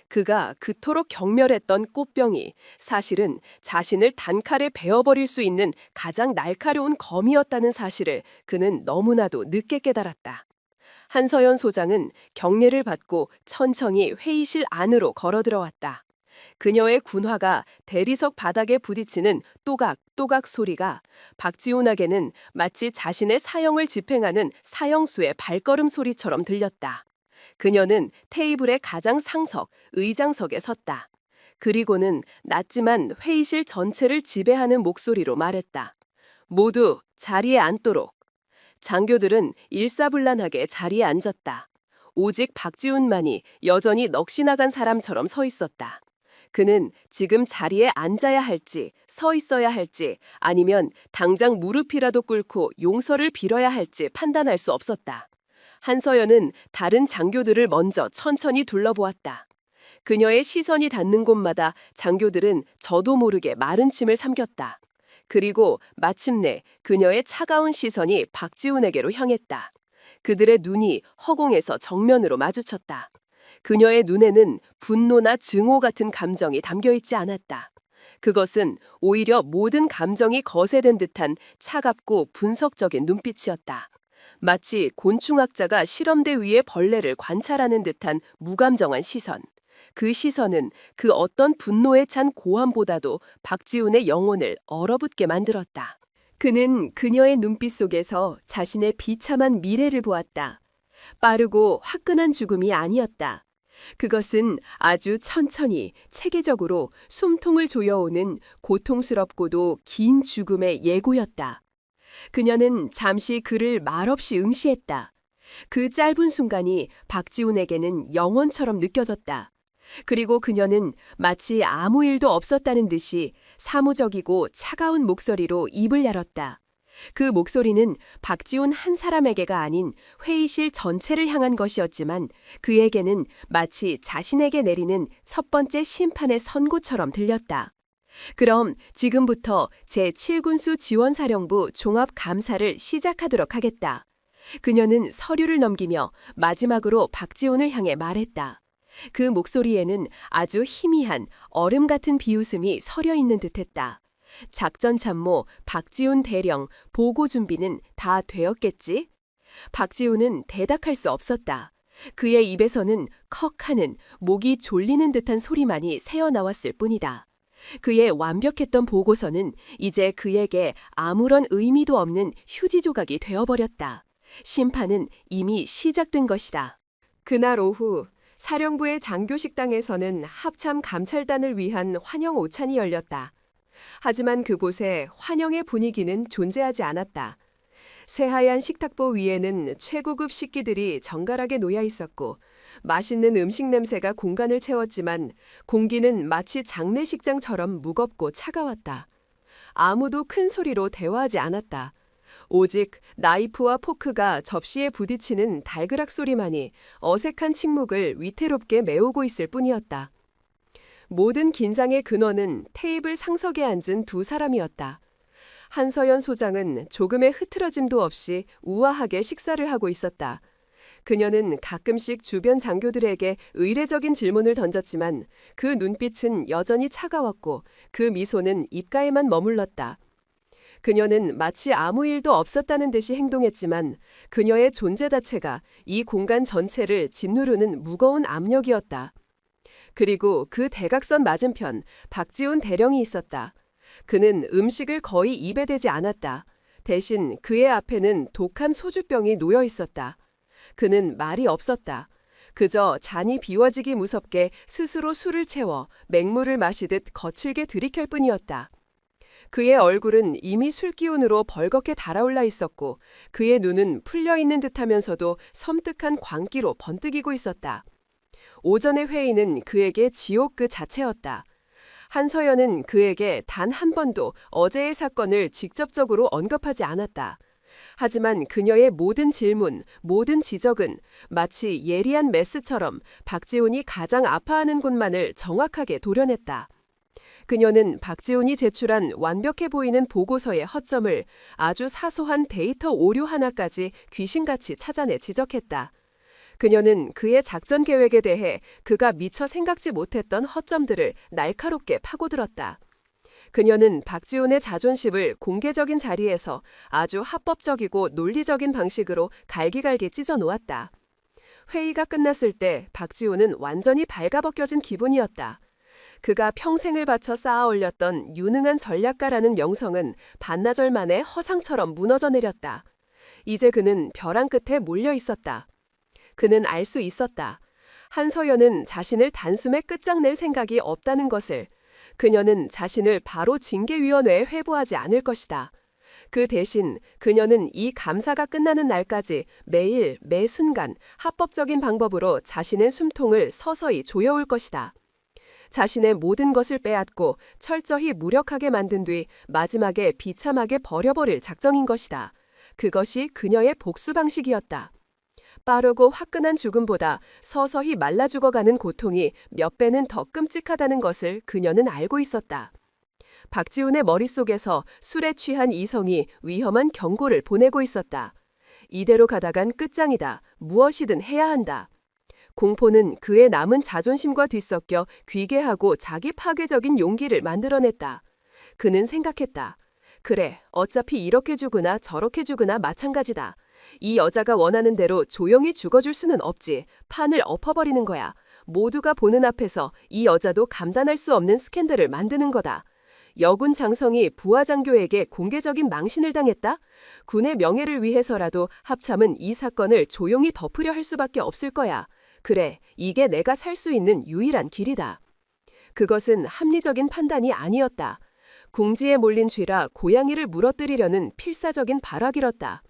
그가 그토록 경멸했던 꽃병이 사실은 자신을 단칼에 베어버릴 수 있는 가장 날카로운 검이었다는 사실을 그는 너무나도 늦게 깨달았다. 한서연 소장은 경례를 받고 천천히 회의실 안으로 걸어 들어왔다. 그녀의 군화가 대리석 바닥에 부딪히는 또각또각 소리가 박지훈에게는 마치 자신의 사형을 집행하는 사형수의 발걸음 소리처럼 들렸다. 그녀는 테이블의 가장 상석, 의장석에 섰다. 그리고는 낮지만 회의실 전체를 지배하는 목소리로 말했다. 모두 자리에 앉도록. 장교들은 일사불란하게 자리에 앉았다. 오직 박지훈만이 여전히 넋이 나간 사람처럼 서 있었다. 그는 지금 자리에 앉아야 할지, 서 있어야 할지, 아니면 당장 무릎이라도 꿇고 용서를 빌어야 할지 판단할 수 없었다. 한서연은 다른 장교들을 먼저 천천히 둘러보았다. 그녀의 시선이 닿는 곳마다 장교들은 저도 모르게 마른 침을 삼켰다. 그리고 마침내 그녀의 차가운 시선이 박지훈에게로 향했다. 그들의 눈이 허공에서 정면으로 마주쳤다. 그녀의 눈에는 분노나 증오 같은 감정이 담겨있지 않았다. 그것은 오히려 모든 감정이 거세된 듯한 차갑고 분석적인 눈빛이었다. 마치 곤충학자가 실험대 위의 벌레를 관찰하는 듯한 무감정한 시선. 그 시선은 그 어떤 분노에 찬 고함보다도 박지훈의 영혼을 얼어붙게 만들었다. 그는 그녀의 눈빛 속에서 자신의 비참한 미래를 보았다. 빠르고 화끈한 죽음이 아니었다. 그것은 아주 천천히 체계적으로 숨통을 조여오는 고통스럽고도 긴 죽음의 예고였다. 그녀는 잠시 그를 말없이 응시했다. 그 짧은 순간이 박지훈에게는 영원처럼 느껴졌다. 그리고 그녀는 마치 아무 일도 없었다는 듯이 사무적이고 차가운 목소리로 입을 열었다. 그 목소리는 박지훈 한 사람에게가 아닌 회의실 전체를 향한 것이었지만 그에게는 마치 자신에게 내리는 첫 번째 심판의 선고처럼 들렸다. 그럼 지금부터 제7군수 지원사령부 종합감사를 시작하도록 하겠다. 그녀는 서류를 넘기며 마지막으로 박지훈을 향해 말했다. 그 목소리에는 아주 희미한 얼음 같은 비웃음이 서려 있는 듯했다. 작전참모 박지훈 대령 보고 준비는 다 되었겠지? 박지훈은 대답할 수 없었다. 그의 입에서는 컥 하는 목이 졸리는 듯한 소리만이 새어나왔을 뿐이다. 그의 완벽했던 보고서는 이제 그에게 아무런 의미도 없는 휴지 조각이 되어버렸다. 심판은 이미 시작된 것이다. 그날 오후 사령부의 장교식당에서는 합참 감찰단을 위한 환영 오찬이 열렸다. 하지만 그곳에 환영의 분위기는 존재하지 않았다. 새하얀 식탁보 위에는 최고급 식기들이 정갈하게 놓여 있었고 맛있는 음식 냄새가 공간을 채웠지만 공기는 마치 장례식장처럼 무겁고 차가웠다. 아무도 큰 소리로 대화하지 않았다. 오직 나이프와 포크가 접시에 부딪히는 달그락 소리만이 어색한 침묵을 위태롭게 메우고 있을 뿐이었다. 모든 긴장의 근원은 테이블 상석에 앉은 두 사람이었다. 한서연 소장은 조금의 흐트러짐도 없이 우아하게 식사를 하고 있었다. 그녀는 가끔씩 주변 장교들에게 의례적인 질문을 던졌지만 그 눈빛은 여전히 차가웠고 그 미소는 입가에만 머물렀다. 그녀는 마치 아무 일도 없었다는 듯이 행동했지만 그녀의 존재 자체가 이 공간 전체를 짓누르는 무거운 압력이었다. 그리고 그 대각선 맞은편 박지훈 대령이 있었다. 그는 음식을 거의 입에 대지 않았다. 대신 그의 앞에는 독한 소주병이 놓여 있었다. 그는 말이 없었다. 그저 잔이 비워지기 무섭게 스스로 술을 채워 맹물을 마시듯 거칠게 들이킬 뿐이었다. 그의 얼굴은 이미 술 기운으로 벌겋게 달아올라 있었고 그의 눈은 풀려있는 듯하면서도 섬뜩한 광기로 번뜩이고 있었다. 오전의 회의는 그에게 지옥 그 자체였다. 한서연은 그에게 단 한 번도 어제의 사건을 직접적으로 언급하지 않았다. 하지만 그녀의 모든 질문, 모든 지적은 마치 예리한 메스처럼 박지훈이 가장 아파하는 곳만을 정확하게 도려냈다. 그녀는 박지훈이 제출한 완벽해 보이는 보고서의 허점을 아주 사소한 데이터 오류 하나까지 귀신같이 찾아내 지적했다. 그녀는 그의 작전 계획에 대해 그가 미처 생각지 못했던 허점들을 날카롭게 파고들었다. 그녀는 박지훈의 자존심을 공개적인 자리에서 아주 합법적이고 논리적인 방식으로 갈기갈기 찢어 놓았다. 회의가 끝났을 때 박지훈은 완전히 발가벗겨진 기분이었다. 그가 평생을 바쳐 쌓아 올렸던 유능한 전략가라는 명성은 반나절 만에 허상처럼 무너져 내렸다. 이제 그는 벼랑 끝에 몰려 있었다. 그는 알 수 있었다. 한서연은 자신을 단숨에 끝장낼 생각이 없다는 것을. 그녀는 자신을 바로 징계위원회에 회부하지 않을 것이다. 그 대신 그녀는 이 감사가 끝나는 날까지 매일 매 순간 합법적인 방법으로 자신의 숨통을 서서히 조여올 것이다. 자신의 모든 것을 빼앗고 철저히 무력하게 만든 뒤 마지막에 비참하게 버려버릴 작정인 것이다. 그것이 그녀의 복수 방식이었다. 빠르고 화끈한 죽음보다 서서히 말라 죽어가는 고통이 몇 배는 더 끔찍하다는 것을 그녀는 알고 있었다. 박지훈의 머릿속에서 술에 취한 이성이 위험한 경고를 보내고 있었다. 이대로 가다간 끝장이다. 무엇이든 해야 한다. 공포는 그의 남은 자존심과 뒤섞여 귀괴하고 자기 파괴적인 용기를 만들어냈다. 그는 생각했다. 그래, 어차피 이렇게 죽으나 저렇게 죽으나 마찬가지다. 이 여자가 원하는 대로 조용히 죽어줄 수는 없지. 판을 엎어버리는 거야. 모두가 보는 앞에서 이 여자도 감당할 수 없는 스캔들을 만드는 거다. 여군 장성이 부하장교에게 공개적인 망신을 당했다? 군의 명예를 위해서라도 합참은 이 사건을 조용히 덮으려 할 수밖에 없을 거야. 그래, 이게 내가 살 수 있는 유일한 길이다. 그것은 합리적인 판단이 아니었다. 궁지에 몰린 쥐라 고양이를 물어뜨리려는 필사적인 발악이었다.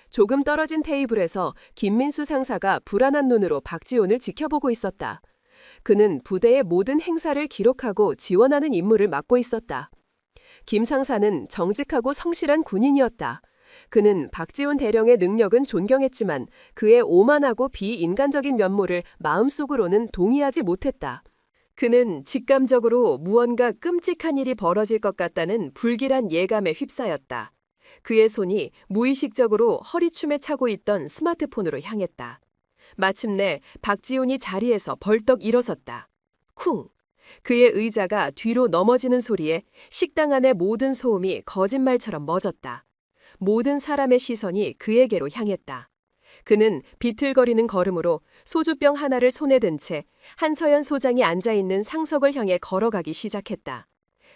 조금 떨어진 테이블에서 김민수 상사가 불안한 눈으로 박지훈을 지켜보고 있었다. 그는 부대의 모든 행사를 기록하고 지원하는 임무를 맡고 있었다. 김 상사는 정직하고 성실한 군인이었다. 그는 박지훈 대령의 능력은 존경했지만 그의 오만하고 비인간적인 면모를 마음속으로는 동의하지 못했다. 그는 직감적으로 무언가 끔찍한 일이 벌어질 것 같다는 불길한 예감에 휩싸였다. 그의 손이 무의식적으로 허리춤에 차고 있던 스마트폰으로 향했다. 마침내 박지훈이 자리에서 벌떡 일어섰다. 쿵! 그의 의자가 뒤로 넘어지는 소리에 식당 안의 모든 소음이 거짓말처럼 멎었다. 모든 사람의 시선이 그에게로 향했다. 그는 비틀거리는 걸음으로 소주병 하나를 손에 든 채 한서연 소장이 앉아있는 상석을 향해 걸어가기 시작했다.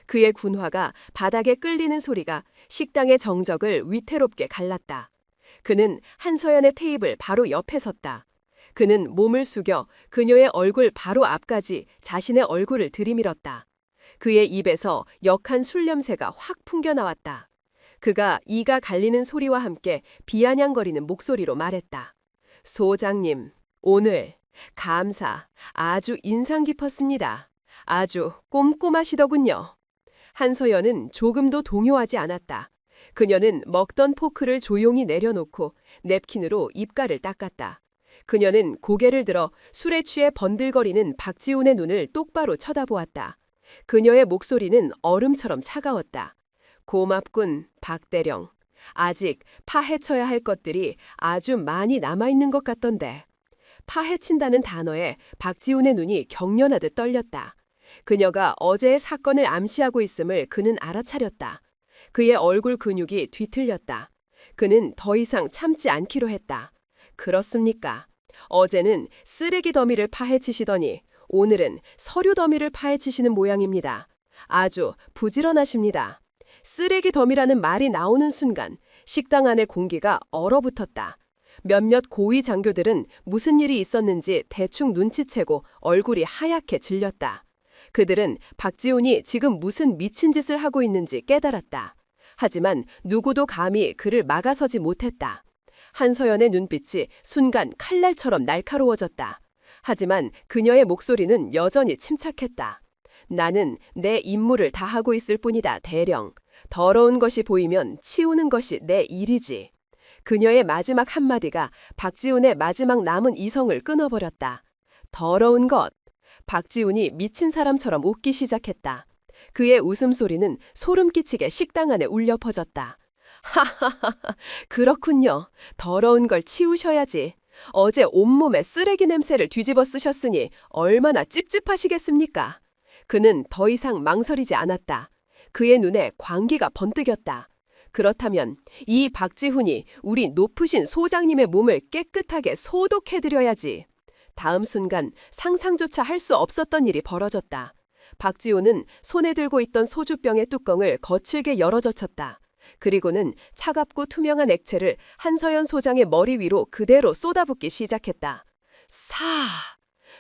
그의 군화가 바닥에 끌리는 소리가 식당의 정적을 위태롭게 갈랐다. 그는 한서연의 테이블 바로 옆에 섰다. 그는 몸을 숙여 그녀의 얼굴 바로 앞까지 자신의 얼굴을 들이밀었다. 그의 입에서 역한 술 냄새가 확 풍겨나왔다. 그가 이가 갈리는 소리와 함께 비아냥거리는 목소리로 말했다. 소장님, 오늘 감사 아주 인상 깊었습니다. 아주 꼼꼼하시더군요. 한서연은 조금도 동요하지 않았다. 그녀는 먹던 포크를 조용히 내려놓고 냅킨으로 입가를 닦았다. 그녀는 고개를 들어 술에 취해 번들거리는 박지훈의 눈을 똑바로 쳐다보았다. 그녀의 목소리는 얼음처럼 차가웠다. 고맙군, 박대령. 아직 파헤쳐야 할 것들이 아주 많이 남아있는 것 같던데. 파헤친다는 단어에 박지훈의 눈이 경련하듯 떨렸다. 그녀가 어제의 사건을 암시하고 있음을 그는 알아차렸다. 그의 얼굴 근육이 뒤틀렸다. 그는 더 이상 참지 않기로 했다. 그렇습니까? 어제는 쓰레기 더미를 파헤치시더니 오늘은 서류 더미를 파헤치시는 모양입니다. 아주 부지런하십니다. 쓰레기 더미라는 말이 나오는 순간 식당 안의 공기가 얼어붙었다. 몇몇 고위 장교들은 무슨 일이 있었는지 대충 눈치채고 얼굴이 하얗게 질렸다. 그들은 박지훈이 지금 무슨 미친 짓을 하고 있는지 깨달았다. 하지만 누구도 감히 그를 막아서지 못했다. 한서연의 눈빛이 순간 칼날처럼 날카로워졌다. 하지만 그녀의 목소리는 여전히 침착했다. 나는 내 임무를 다하고 있을 뿐이다, 대령. 더러운 것이 보이면 치우는 것이 내 일이지. 그녀의 마지막 한마디가 박지훈의 마지막 남은 이성을 끊어버렸다. 더러운 것. 박지훈이 미친 사람처럼 웃기 시작했다. 그의 웃음소리는 소름 끼치게 식당 안에 울려 퍼졌다. 하하하하, 그렇군요. 더러운 걸 치우셔야지. 어제 온몸에 쓰레기 냄새를 뒤집어 쓰셨으니 얼마나 찝찝하시겠습니까? 그는 더 이상 망설이지 않았다. 그의 눈에 광기가 번뜩였다. 그렇다면 이 박지훈이 우리 높으신 소장님의 몸을 깨끗하게 소독해드려야지. 다음 순간 상상조차 할 수 없었던 일이 벌어졌다. 박지훈은 손에 들고 있던 소주병의 뚜껑을 거칠게 열어젖혔다. 그리고는 차갑고 투명한 액체를 한서연 소장의 머리 위로 그대로 쏟아붓기 시작했다. 사!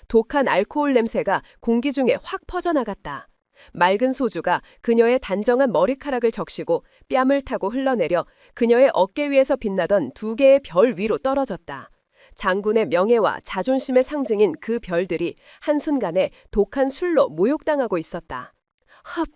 독한 알코올 냄새가 공기 중에 확 퍼져나갔다. 맑은 소주가 그녀의 단정한 머리카락을 적시고 뺨을 타고 흘러내려 그녀의 어깨 위에서 빛나던 두 개의 별 위로 떨어졌다. 장군의 명예와 자존심의 상징인 그 별들이 한순간에 독한 술로 모욕당하고 있었다. 흡!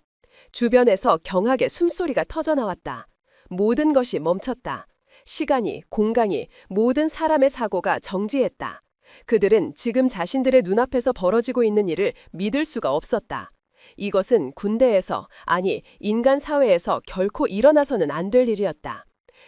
주변에서 경하게 숨소리가 터져나왔다. 모든 것이 멈췄다. 시간이, 공간이, 모든 사람의 사고가 정지했다. 그들은 지금 자신들의 눈앞에서 벌어지고 있는 일을 믿을 수가 없었다. 이것은 군대에서, 아니 인간 사회에서 결코 일어나서는 안 될 일이었다.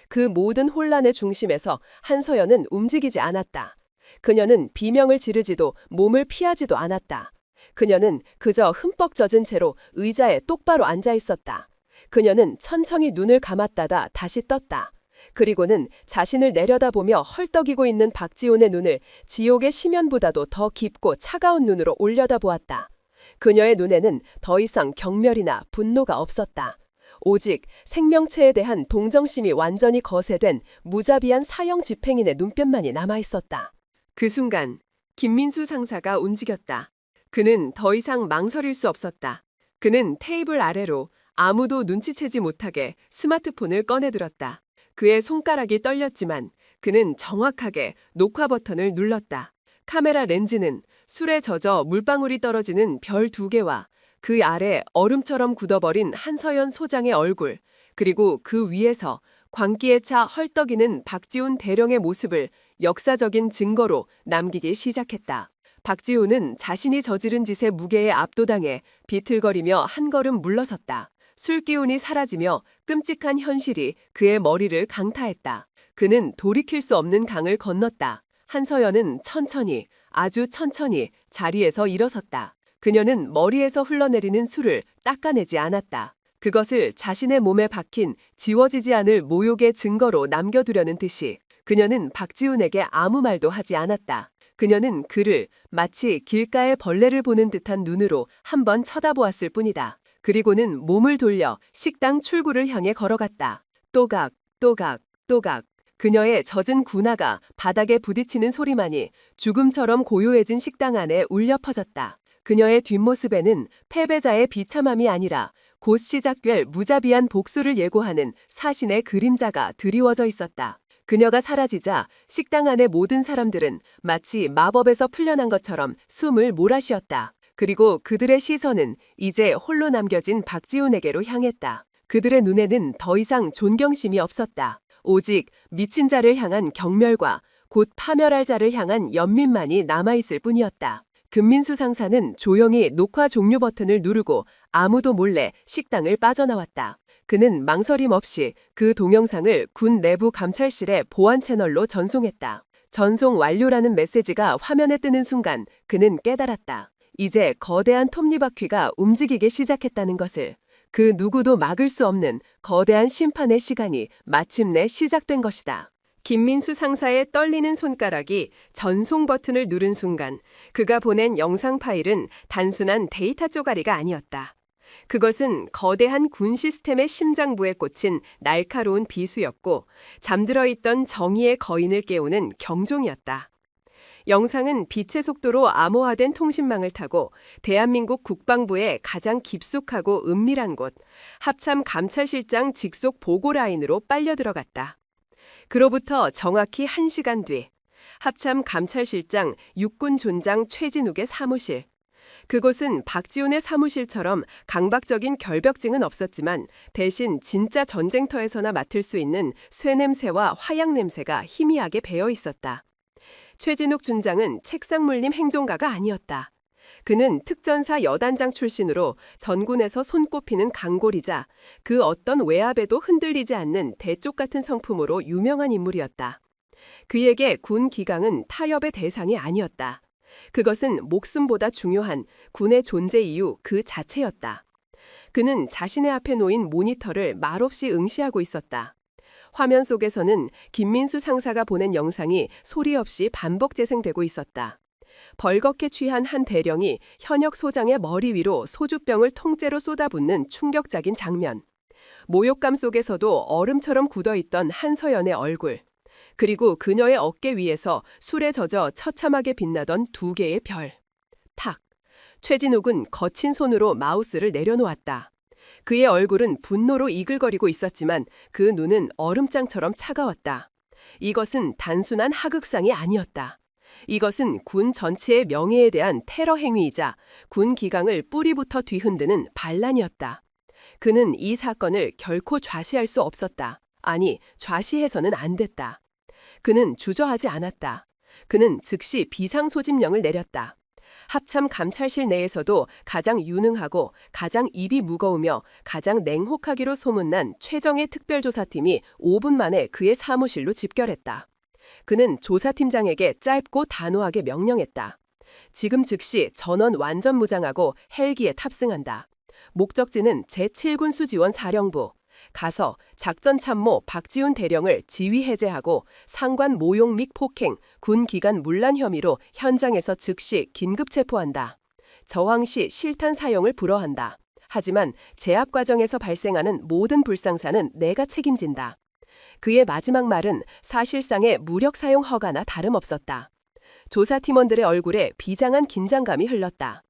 그 모든 혼란의 중심에서 한서연은 움직이지 않았다. 그녀는 비명을 지르지도 몸을 피하지도 않았다. 그녀는 그저 흠뻑 젖은 채로 의자에 똑바로 앉아 있었다. 그녀는 천천히 눈을 감았다가 다시 떴다. 그리고는 자신을 내려다보며 헐떡이고 있는 박지훈의 눈을 지옥의 심연보다도 더 깊고 차가운 눈으로 올려다보았다. 그녀의 눈에는 더 이상 경멸이나 분노가 없었다. 오직 생명체에 대한 동정심이 완전히 거세된 무자비한 사형 집행인의 눈빛만이 남아있었다. 그 순간 김민수 상사가 움직였다. 그는 더 이상 망설일 수 없었다. 그는 테이블 아래로 아무도 눈치채지 못하게 스마트폰을 꺼내들었다. 그의 손가락이 떨렸지만 그는 정확하게 녹화 버튼을 눌렀다. 카메라 렌즈는 술에 젖어 물방울이 떨어지는 별 2개와 그 아래 얼음처럼 굳어버린 한서연 소장의 얼굴, 그리고 그 위에서 광기에 차 헐떡이는 박지훈 대령의 모습을 역사적인 증거로 남기기 시작했다. 박지훈은 자신이 저지른 짓의 무게에 압도당해 비틀거리며 한 걸음 물러섰다. 술기운이 사라지며 끔찍한 현실이 그의 머리를 강타했다. 그는 돌이킬 수 없는 강을 건넜다. 한서연은 천천히, 아주 천천히 자리에서 일어섰다. 그녀는 머리에서 흘러내리는 술을 닦아내지 않았다. 그것을 자신의 몸에 박힌 지워지지 않을 모욕의 증거로 남겨두려는 듯이 그녀는 박지훈에게 아무 말도 하지 않았다. 그녀는 그를 마치 길가의 벌레를 보는 듯한 눈으로 한번 쳐다보았을 뿐이다. 그리고는 몸을 돌려 식당 출구를 향해 걸어갔다. 또각, 또각, 또각. 그녀의 젖은 군화가 바닥에 부딪히는 소리만이 죽음처럼 고요해진 식당 안에 울려 퍼졌다. 그녀의 뒷모습에는 패배자의 비참함이 아니라 곧 시작될 무자비한 복수를 예고하는 사신의 그림자가 드리워져 있었다. 그녀가 사라지자 식당 안의 모든 사람들은 마치 마법에서 풀려난 것처럼 숨을 몰아쉬었다. 그리고 그들의 시선은 이제 홀로 남겨진 박지훈에게로 향했다. 그들의 눈에는 더 이상 존경심이 없었다. 오직 미친 자를 향한 경멸과 곧 파멸할 자를 향한 연민만이 남아있을 뿐이었다. 금민수 상사는 조용히 녹화 종료 버튼을 누르고 아무도 몰래 식당을 빠져나왔다. 그는 망설임 없이 그 동영상을 군 내부 감찰실의 보안 채널로 전송했다. 전송 완료라는 메시지가 화면에 뜨는 순간 그는 깨달았다. 이제 거대한 톱니바퀴가 움직이기 시작했다는 것을. 그 누구도 막을 수 없는 거대한 심판의 시간이 마침내 시작된 것이다. 김민수 상사의 떨리는 손가락이 전송 버튼을 누른 순간 그가 보낸 영상 파일은 단순한 데이터 쪼가리가 아니었다. 그것은 거대한 군 시스템의 심장부에 꽂힌 날카로운 비수였고 잠들어 있던 정의의 거인을 깨우는 경종이었다. 영상은 빛의 속도로 암호화된 통신망을 타고 대한민국 국방부의 가장 깊숙하고 은밀한 곳, 합참 감찰실장 직속 보고 라인으로 빨려 들어갔다. 그로부터 정확히 1시간 뒤, 합참 감찰실장 육군존장 최진욱의 사무실. 그곳은 박지훈의 사무실처럼 강박적인 결벽증은 없었지만 대신 진짜 전쟁터에서나 맡을 수 있는 쇠냄새와 화약 냄새가 희미하게 배어 있었다. 최진욱 준장은 책상 물림 행정가가 아니었다. 그는 특전사 여단장 출신으로 전군에서 손꼽히는 강골이자 그 어떤 외압에도 흔들리지 않는 대쪽 같은 성품으로 유명한 인물이었다. 그에게 군 기강은 타협의 대상이 아니었다. 그것은 목숨보다 중요한 군의 존재 이유 그 자체였다. 그는 자신의 앞에 놓인 모니터를 말없이 응시하고 있었다. 화면 속에서는 김민수 상사가 보낸 영상이 소리 없이 반복 재생되고 있었다. 벌겋게 취한 한 대령이 현역 소장의 머리 위로 소주병을 통째로 쏟아붓는 충격적인 장면. 모욕감 속에서도 얼음처럼 굳어있던 한서연의 얼굴. 그리고 그녀의 어깨 위에서 술에 젖어 처참하게 빛나던 2개의 별. 탁. 최진욱은 거친 손으로 마우스를 내려놓았다. 그의 얼굴은 분노로 이글거리고 있었지만 그 눈은 얼음장처럼 차가웠다. 이것은 단순한 하극상이 아니었다. 이것은 군 전체의 명예에 대한 테러 행위이자 군 기강을 뿌리부터 뒤흔드는 반란이었다. 그는 이 사건을 결코 좌시할 수 없었다. 아니, 좌시해서는 안 됐다. 그는 주저하지 않았다. 그는 즉시 비상소집령을 내렸다. 합참 감찰실 내에서도 가장 유능하고 가장 입이 무거우며 가장 냉혹하기로 소문난 최정예 특별조사팀이 5분 만에 그의 사무실로 집결했다. 그는 조사팀장에게 짧고 단호하게 명령했다. 지금 즉시 전원 완전 무장하고 헬기에 탑승한다. 목적지는 제7군 수지원 사령부. 가서 작전참모 박지훈 대령을 지휘 해제하고 상관 모욕 및 폭행, 군 기관 문란 혐의로 현장에서 즉시 긴급 체포한다. 저항 시 실탄 사용을 불허한다. 하지만 제압 과정에서 발생하는 모든 불상사는 내가 책임진다. 그의 마지막 말은 사실상의 무력 사용 허가나 다름없었다. 조사팀원들의 얼굴에 비장한 긴장감이 흘렀다.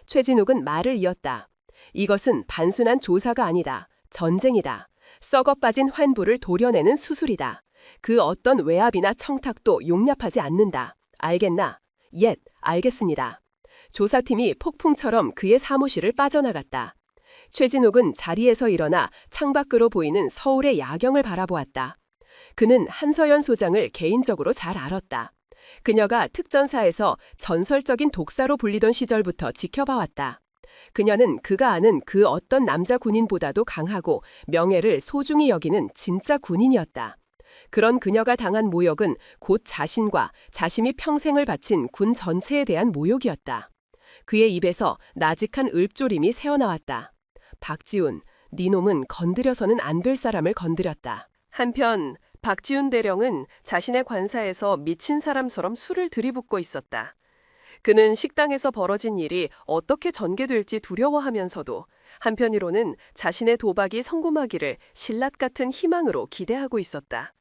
최진욱은 말을 이었다. 이것은 단순한 조사가 아니다. 전쟁이다. 썩어 빠진 환부를 도려내는 수술이다. 그 어떤 외압이나 청탁도 용납하지 않는다. 알겠나? 옙, 알겠습니다. 조사팀이 폭풍처럼 그의 사무실을 빠져나갔다. 최진욱은 자리에서 일어나 창밖으로 보이는 서울의 야경을 바라보았다. 그는 한서연 소장을 개인적으로 잘 알았다. 그녀가 특전사에서 전설적인 독사로 불리던 시절부터 지켜봐왔다. 그녀는 그가 아는 그 어떤 남자 군인보다도 강하고 명예를 소중히 여기는 진짜 군인이었다. 그런 그녀가 당한 모욕은 곧 자신과 자신이 평생을 바친 군 전체에 대한 모욕이었다. 그의 입에서 나직한 읊조림이 새어나왔다. 박지훈, 네 놈은 건드려서는 안 될 사람을 건드렸다. 한편 박지훈 대령은 자신의 관사에서 미친 사람처럼 술을 들이붓고 있었다. 그는 식당에서 벌어진 일이 어떻게 전개될지 두려워하면서도 한편으로는 자신의 도박이 성공하기를 신랏 같은 희망으로 기대하고 있었다.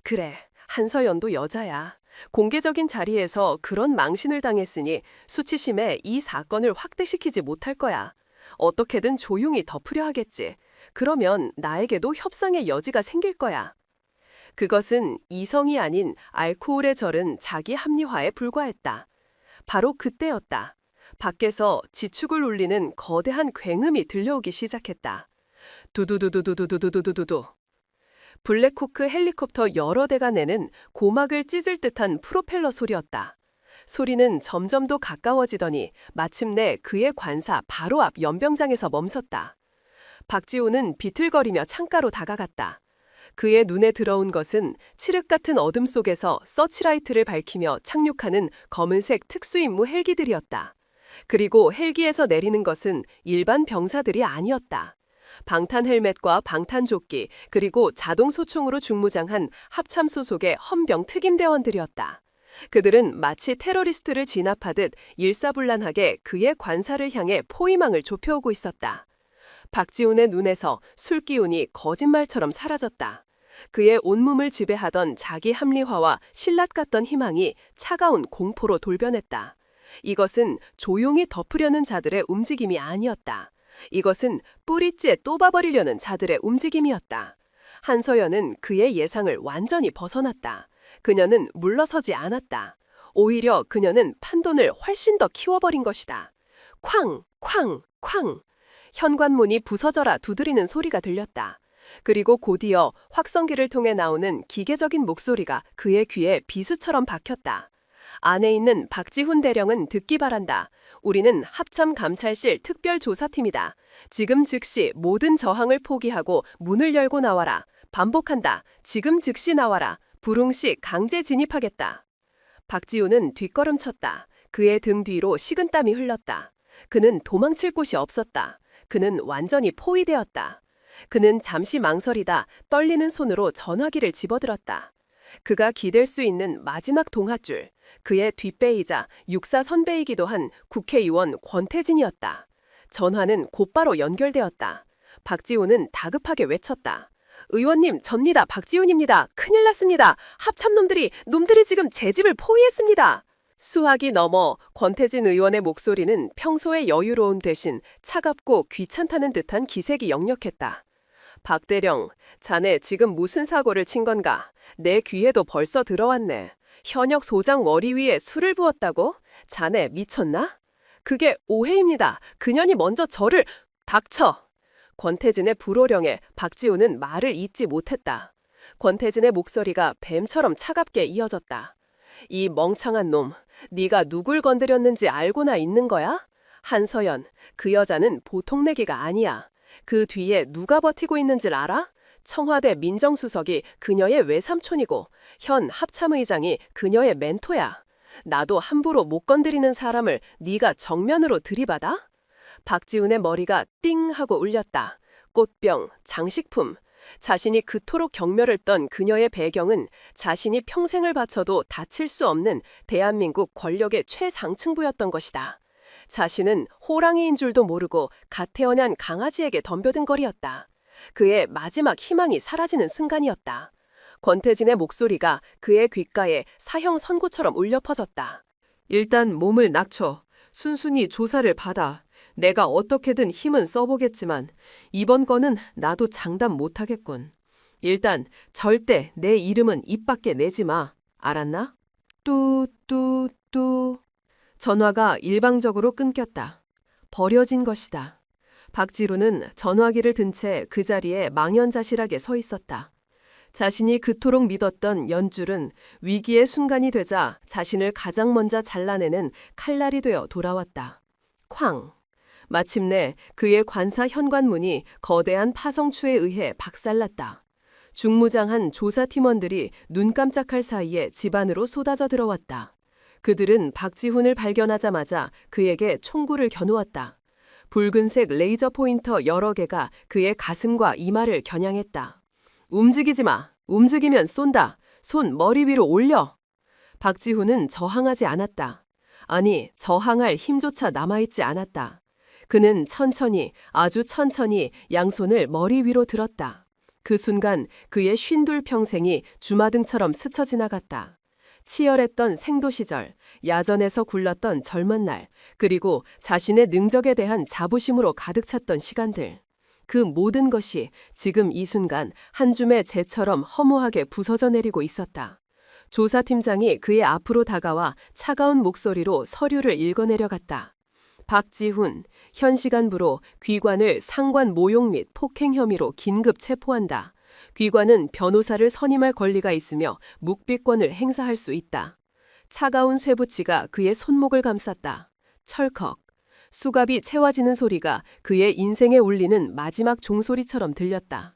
그래, 한서연도 여자야. 공개적인 자리에서 그런 망신을 당했으니 수치심에 이 사건을 확대시키지 못할 거야. 어떻게든 조용히 덮으려 하겠지. 그러면 나에게도 협상의 여지가 생길 거야. 그것은 이성이 아닌 알코올에 절은 자기 합리화에 불과했다. 바로 그때였다. 밖에서 지축을 울리는 거대한 굉음이 들려오기 시작했다. 두두두두두두두두두두. 블랙호크 헬리콥터 여러 대가 내는 고막을 찢을 듯한 프로펠러 소리였다. 소리는 점점 더 가까워지더니 마침내 그의 관사 바로 앞 연병장에서 멈섰다. 박지훈은 비틀거리며 창가로 다가갔다. 그의 눈에 들어온 것은 칠흑 같은 어둠 속에서 서치라이트를 밝히며 착륙하는 검은색 특수임무 헬기들이었다. 그리고 헬기에서 내리는 것은 일반 병사들이 아니었다. 방탄 헬멧과 방탄조끼 그리고 자동 소총으로 중무장한 합참 소속의 헌병 특임대원들이었다. 그들은 마치 테러리스트를 진압하듯 일사불란하게 그의 관사를 향해 포위망을 좁혀오고 있었다. 박지훈의 눈에서 술기운이 거짓말처럼 사라졌다. 그의 온몸을 지배하던 자기 합리화와 신랄 같던 희망이 차가운 공포로 돌변했다. 이것은 조용히 덮으려는 자들의 움직임이 아니었다. 이것은 뿌리째 똠아버리려는 자들의 움직임이었다. 한서연은 그의 예상을 완전히 벗어났다. 그녀는 물러서지 않았다. 오히려 그녀는 판돈을 훨씬 더 키워버린 것이다. 쾅! 쾅! 쾅! 현관문이 부서져라 두드리는 소리가 들렸다. 그리고 곧이어 확성기를 통해 나오는 기계적인 목소리가 그의 귀에 비수처럼 박혔다. 안에 있는 박지훈 대령은 듣기 바란다. 우리는 합참감찰실 특별조사팀이다. 지금 즉시 모든 저항을 포기하고 문을 열고 나와라. 반복한다. 지금 즉시 나와라. 불응시 강제 진입하겠다. 박지훈은 뒷걸음쳤다. 그의 등 뒤로 식은땀이 흘렀다. 그는 도망칠 곳이 없었다. 그는 완전히 포위되었다. 그는 잠시 망설이다 떨리는 손으로 전화기를 집어들었다. 그가 기댈 수 있는 마지막 동아줄, 그의 뒷배이자 육사 선배이기도 한 국회의원 권태진이었다. 전화는 곧바로 연결되었다. 박지훈은 다급하게 외쳤다. 의원님, 접니다. 박지훈입니다. 큰일 났습니다. 합참놈들이 지금 제 집을 포위했습니다. 수화기 넘어 권태진 의원의 목소리는 평소의 여유로운 대신 차갑고 귀찮다는 듯한 기색이 역력했다. 박 대령, 자네 지금 무슨 사고를 친 건가? 내 귀에도 벌써 들어왔네. 현역 소장 머리 위에 술을 부었다고? 자네 미쳤나? 그게 오해입니다. 그년이 먼저 저를... 닥쳐! 권태진의 불호령에 박지훈은 말을 잇지 못했다. 권태진의 목소리가 뱀처럼 차갑게 이어졌다. 이 멍청한 놈, 네가 누굴 건드렸는지 알고나 있는 거야? 한서연, 그 여자는 보통 내기가 아니야. 그 뒤에 누가 버티고 있는지를 알아? 청와대 민정수석이 그녀의 외삼촌이고 현 합참의장이 그녀의 멘토야. 나도 함부로 못 건드리는 사람을 네가 정면으로 들이받아? 박지훈의 머리가 띵 하고 울렸다. 꽃병, 장식품. 자신이 그토록 경멸을 떤 그녀의 배경은 자신이 평생을 바쳐도 다칠 수 없는 대한민국 권력의 최상층부였던 것이다. 자신은 호랑이인 줄도 모르고 갓 태어난 강아지에게 덤벼든 거리였다. 그의 마지막 희망이 사라지는 순간이었다. 권태진의 목소리가 그의 귓가에 사형 선고처럼 울려 퍼졌다. 일단 몸을 낮춰. 순순히 조사를 받아. 내가 어떻게든 힘은 써보겠지만 이번 건은 나도 장담 못하겠군. 일단 절대 내 이름은 입 밖에 내지 마. 알았나? 뚜뚜뚜. 전화가 일방적으로 끊겼다. 버려진 것이다. 박지루는 전화기를 든 채 그 자리에 망연자실하게 서 있었다. 자신이 그토록 믿었던 연줄은 위기의 순간이 되자 자신을 가장 먼저 잘라내는 칼날이 되어 돌아왔다. 쾅! 마침내 그의 관사 현관문이 거대한 파성추에 의해 박살났다. 중무장한 조사팀원들이 눈 깜짝할 사이에 집 안으로 쏟아져 들어왔다. 그들은 박지훈을 발견하자마자 그에게 총구를 겨누었다. 붉은색 레이저 포인터 여러 개가 그의 가슴과 이마를 겨냥했다. 움직이지 마. 움직이면 쏜다. 손 머리 위로 올려. 박지훈은 저항하지 않았다. 아니, 저항할 힘조차 남아있지 않았다. 그는 천천히, 아주 천천히 양손을 머리 위로 들었다. 그 순간 그의 52평생이 주마등처럼 스쳐 지나갔다. 치열했던 생도 시절, 야전에서 굴렀던 젊은 날, 그리고 자신의 능력에 대한 자부심으로 가득 찼던 시간들. 그 모든 것이 지금 이 순간 한 줌의 재처럼 허무하게 부서져 내리고 있었다. 조사팀장이 그의 앞으로 다가와 차가운 목소리로 서류를 읽어내려갔다. 박지훈, 현 시간부로 귀관을 상관 모욕 및 폭행 혐의로 긴급 체포한다. 귀관은 변호사를 선임할 권리가 있으며 묵비권을 행사할 수 있다. 차가운 쇠붙이가 그의 손목을 감쌌다. 철컥. 수갑이 채워지는 소리가 그의 인생에 울리는 마지막 종소리처럼 들렸다.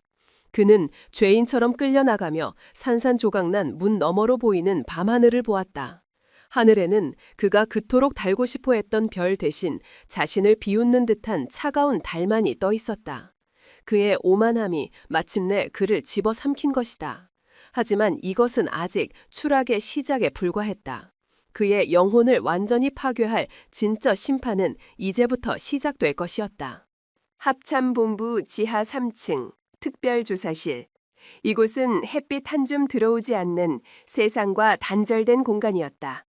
그는 죄인처럼 끌려나가며 산산조각난 문 너머로 보이는 밤하늘을 보았다. 하늘에는 그가 그토록 달고 싶어 했던 별 대신 자신을 비웃는 듯한 차가운 달만이 떠 있었다. 그의 오만함이 마침내 그를 집어삼킨 것이다. 하지만 이것은 아직 추락의 시작에 불과했다. 그의 영혼을 완전히 파괴할 진짜 심판은 이제부터 시작될 것이었다. 합참본부 지하 3층 특별조사실. 이곳은 햇빛 한 줌 들어오지 않는 세상과 단절된 공간이었다.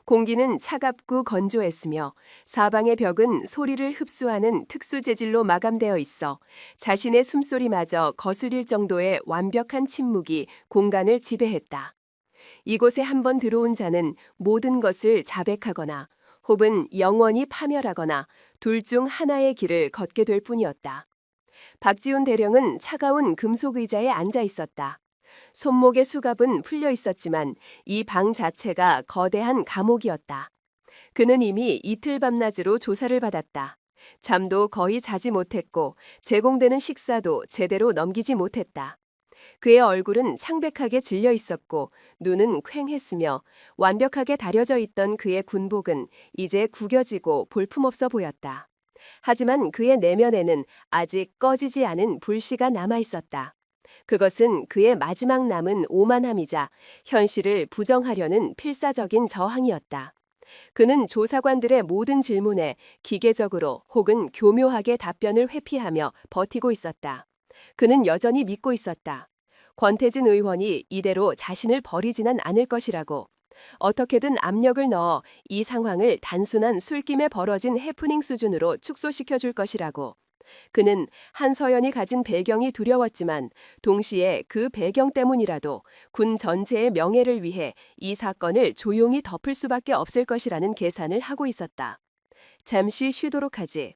공기는 차갑고 건조했으며 사방의 벽은 소리를 흡수하는 특수 재질로 마감되어 있어 자신의 숨소리마저 거슬릴 정도의 완벽한 침묵이 공간을 지배했다. 이곳에 한번 들어온 자는 모든 것을 자백하거나 혹은 영원히 파멸하거나 둘 중 하나의 길을 걷게 될 뿐이었다. 박지훈 대령은 차가운 금속 의자에 앉아 있었다. 손목의 수갑은 풀려 있었지만 이 방 자체가 거대한 감옥이었다. 그는 이미 이틀 밤낮으로 조사를 받았다. 잠도 거의 자지 못했고 제공되는 식사도 제대로 넘기지 못했다. 그의 얼굴은 창백하게 질려 있었고 눈은 퀭했으며 완벽하게 다려져 있던 그의 군복은 이제 구겨지고 볼품없어 보였다. 하지만 그의 내면에는 아직 꺼지지 않은 불씨가 남아 있었다. 그것은 그의 마지막 남은 오만함이자 현실을 부정하려는 필사적인 저항이었다. 그는 조사관들의 모든 질문에 기계적으로 혹은 교묘하게 답변을 회피하며 버티고 있었다. 그는 여전히 믿고 있었다. 권태진 의원이 이대로 자신을 버리지는 않을 것이라고. 어떻게든 압력을 넣어 이 상황을 단순한 술김에 벌어진 해프닝 수준으로 축소시켜 줄 것이라고. 그는 한서연이 가진 배경이 두려웠지만 동시에 그 배경 때문이라도 군 전체의 명예를 위해 이 사건을 조용히 덮을 수밖에 없을 것이라는 계산을 하고 있었다. 잠시 쉬도록 하지.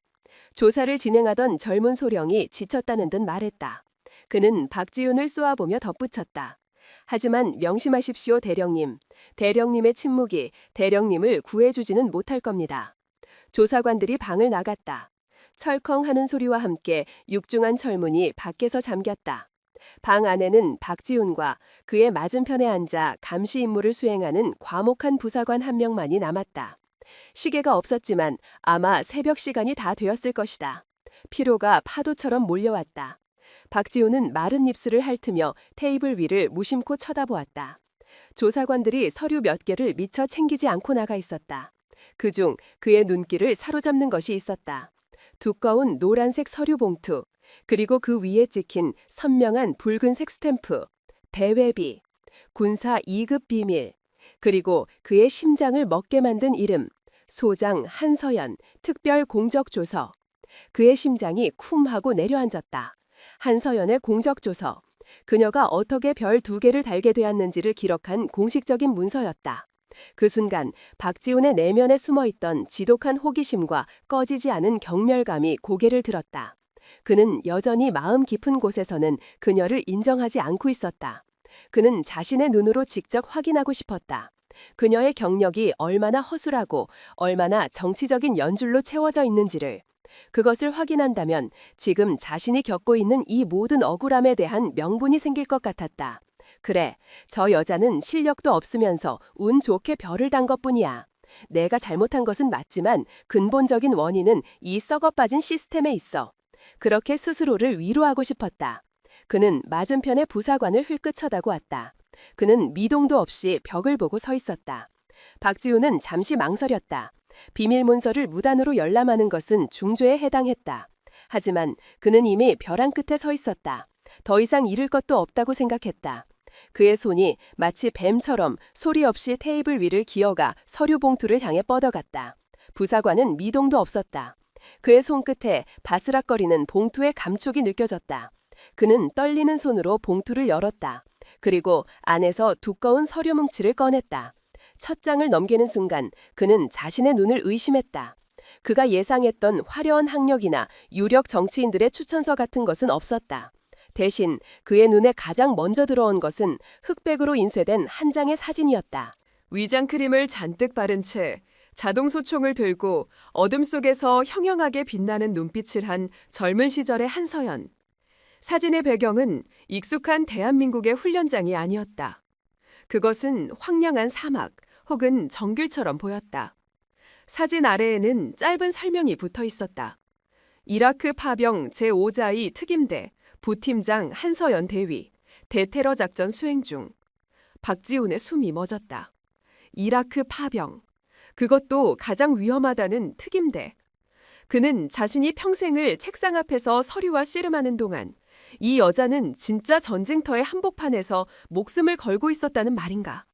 조사를 진행하던 젊은 소령이 지쳤다는 듯 말했다. 그는 박지훈을 쏘아보며 덧붙였다. 하지만 명심하십시오, 대령님. 대령님의 침묵이 대령님을 구해주지는 못할 겁니다. 조사관들이 방을 나갔다. 철컹하는 소리와 함께 육중한 철문이 밖에서 잠겼다. 방 안에는 박지훈과 그의 맞은편에 앉아 감시 임무를 수행하는 과묵한 부사관 한 명만이 남았다. 시계가 없었지만 아마 새벽 시간이 다 되었을 것이다. 피로가 파도처럼 몰려왔다. 박지훈은 마른 입술을 핥으며 테이블 위를 무심코 쳐다보았다. 조사관들이 서류 몇 개를 미처 챙기지 않고 나가 있었다. 그중 그의 눈길을 사로잡는 것이 있었다. 두꺼운 노란색 서류 봉투, 그리고 그 위에 찍힌 선명한 붉은색 스탬프, 대외비, 군사 2급 비밀, 그리고 그의 심장을 먹게 만든 이름, 소장 한서연, 특별 공적조서. 그의 심장이 쿰하고 내려앉았다. 한서연의 공적조서. 그녀가 어떻게 별 2개를 달게 되었는지를 기록한 공식적인 문서였다. 그 순간 박지훈의 내면에 숨어있던 지독한 호기심과 꺼지지 않은 경멸감이 고개를 들었다. 그는 여전히 마음 깊은 곳에서는 그녀를 인정하지 않고 있었다. 그는 자신의 눈으로 직접 확인하고 싶었다. 그녀의 경력이 얼마나 허술하고 얼마나 정치적인 연줄로 채워져 있는지를. 그것을 확인한다면 지금 자신이 겪고 있는 이 모든 억울함에 대한 명분이 생길 것 같았다. 그래, 저 여자는 실력도 없으면서 운 좋게 별을 단 것뿐이야. 내가 잘못한 것은 맞지만 근본적인 원인은 이 썩어빠진 시스템에 있어. 그렇게 스스로를 위로하고 싶었다. 그는 맞은편의 부사관을 흘끗 쳐다보았다. 그는 미동도 없이 벽을 보고 서 있었다. 박지훈은 잠시 망설였다. 비밀 문서를 무단으로 열람하는 것은 중죄에 해당했다. 하지만 그는 이미 벼랑 끝에 서 있었다. 더 이상 잃을 것도 없다고 생각했다. 그의 손이 마치 뱀처럼 소리 없이 테이블 위를 기어가 서류 봉투를 향해 뻗어갔다. 부사관은 미동도 없었다. 그의 손끝에 바스락거리는 봉투의 감촉이 느껴졌다. 그는 떨리는 손으로 봉투를 열었다. 그리고 안에서 두꺼운 서류 뭉치를 꺼냈다. 첫 장을 넘기는 순간 그는 자신의 눈을 의심했다. 그가 예상했던 화려한 학력이나 유력 정치인들의 추천서 같은 것은 없었다. 대신 그의 눈에 가장 먼저 들어온 것은 흑백으로 인쇄된 한 장의 사진이었다. 위장 크림을 잔뜩 바른 채 자동 소총을 들고 어둠 속에서 형형하게 빛나는 눈빛을 한 젊은 시절의 한서연. 사진의 배경은 익숙한 대한민국의 훈련장이 아니었다. 그것은 황량한 사막 혹은 정글처럼 보였다. 사진 아래에는 짧은 설명이 붙어 있었다. 이라크 파병 제5자위 특임대 부팀장 한서연 대위, 대테러 작전 수행 중. 박지훈의 숨이 멎었다. 이라크 파병. 그것도 가장 위험하다는 특임대. 그는 자신이 평생을 책상 앞에서 서류와 씨름하는 동안 이 여자는 진짜 전쟁터의 한복판에서 목숨을 걸고 있었다는 말인가?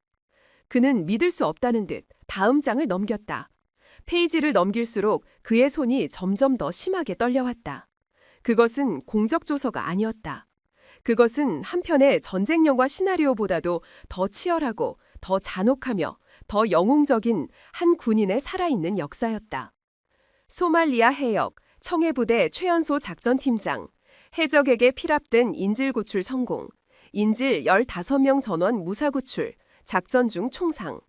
그는 믿을 수 없다는 듯 다음 장을 넘겼다. 페이지를 넘길수록 그의 손이 점점 더 심하게 떨려왔다. 그것은 공적조서가 아니었다. 그것은 한편의 전쟁 영화 시나리오보다도 더 치열하고 더 잔혹하며 더 영웅적인 한 군인의 살아있는 역사였다. 소말리아 해역, 청해부대 최연소 작전팀장, 해적에게 피랍된 인질 구출 성공, 인질 15명 전원 무사 구출, 작전 중 총상,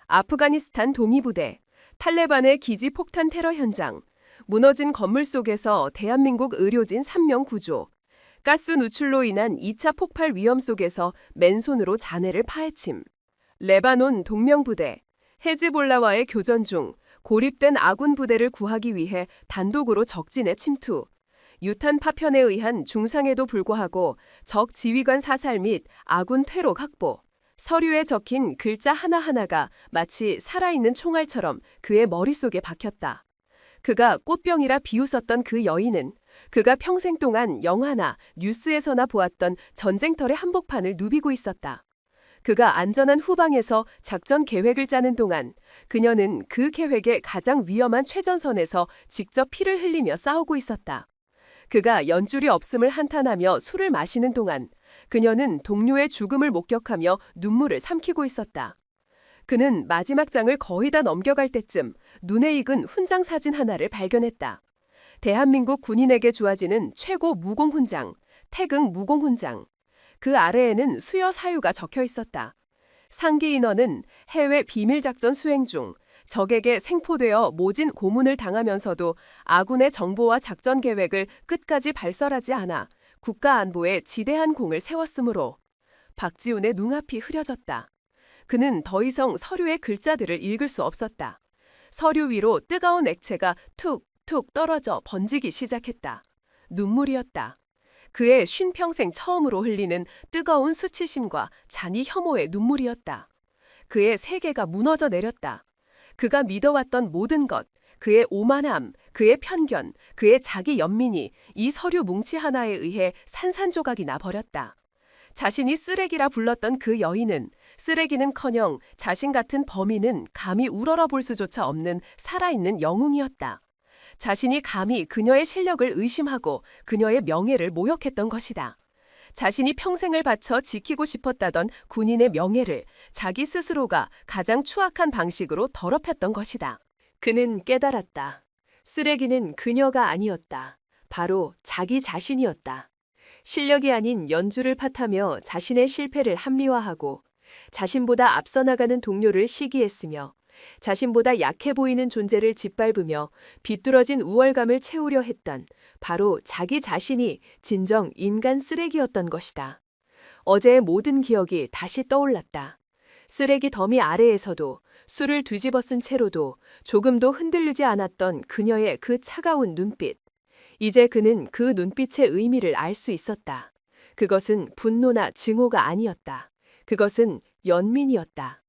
아프가니스탄 동위부대, 탈레반의 기지 폭탄 테러 현장, 무너진 건물 속에서 대한민국 의료진 3명 구조, 가스 누출로 인한 2차 폭발 위험 속에서 맨손으로 잔해를 파헤침, 레바논 동명부대, 헤즈볼라와의 교전 중 고립된 아군 부대를 구하기 위해 단독으로 적진에 침투, 유탄 파편에 의한 중상에도 불구하고 적 지휘관 사살 및 아군 퇴록 확보, 서류에 적힌 글자 하나하나가 마치 살아있는 총알처럼 그의 머릿속에 박혔다. 그가 꽃병이라 비웃었던 그 여인은 그가 평생 동안 영화나 뉴스에서나 보았던 전쟁터의 한복판을 누비고 있었다. 그가 안전한 후방에서 작전 계획을 짜는 동안 그녀는 그 계획의 가장 위험한 최전선에서 직접 피를 흘리며 싸우고 있었다. 그가 연줄이 없음을 한탄하며 술을 마시는 동안 그녀는 동료의 죽음을 목격하며 눈물을 삼키고 있었다. 그는 마지막 장을 거의 다 넘겨갈 때쯤 눈에 익은 훈장 사진 하나를 발견했다. 대한민국 군인에게 주어지는 최고 무공훈장, 태극 무공훈장. 그 아래에는 수여 사유가 적혀 있었다. 상기 인원은 해외 비밀작전 수행 중 적에게 생포되어 모진 고문을 당하면서도 아군의 정보와 작전 계획을 끝까지 발설하지 않아 국가 안보에 지대한 공을 세웠으므로. 박지훈의 눈앞이 흐려졌다. 그는 더 이상 서류의 글자들을 읽을 수 없었다. 서류 위로 뜨거운 액체가 툭툭 떨어져 번지기 시작했다. 눈물이었다. 그의 쉰평생 처음으로 흘리는 뜨거운 수치심과 잔이 혐오의 눈물이었다. 그의 세계가 무너져 내렸다. 그가 믿어왔던 모든 것, 그의 오만함, 그의 편견, 그의 자기 연민이 이 서류 뭉치 하나에 의해 산산조각이 나버렸다. 자신이 쓰레기라 불렀던 그 여인은 쓰레기는커녕 자신 같은 범인은 감히 우러러 볼 수조차 없는 살아있는 영웅이었다. 자신이 감히 그녀의 실력을 의심하고 그녀의 명예를 모욕했던 것이다. 자신이 평생을 바쳐 지키고 싶었다던 군인의 명예를 자기 스스로가 가장 추악한 방식으로 더럽혔던 것이다. 그는 깨달았다. 쓰레기는 그녀가 아니었다. 바로 자기 자신이었다. 실력이 아닌 연주를 탓하며 자신의 실패를 합리화하고 자신보다 앞서 나가는 동료를 시기했으며 자신보다 약해 보이는 존재를 짓밟으며 비뚤어진 우월감을 채우려 했던 바로 자기 자신이 진정 인간 쓰레기였던 것이다. 어제의 모든 기억이 다시 떠올랐다. 쓰레기 더미 아래에서도 술을 뒤집어 쓴 채로도 조금도 흔들리지 않았던 그녀의 그 차가운 눈빛. 이제 그는 그 눈빛의 의미를 알 수 있었다. 그것은 분노나 증오가 아니었다. 그것은 연민이었다.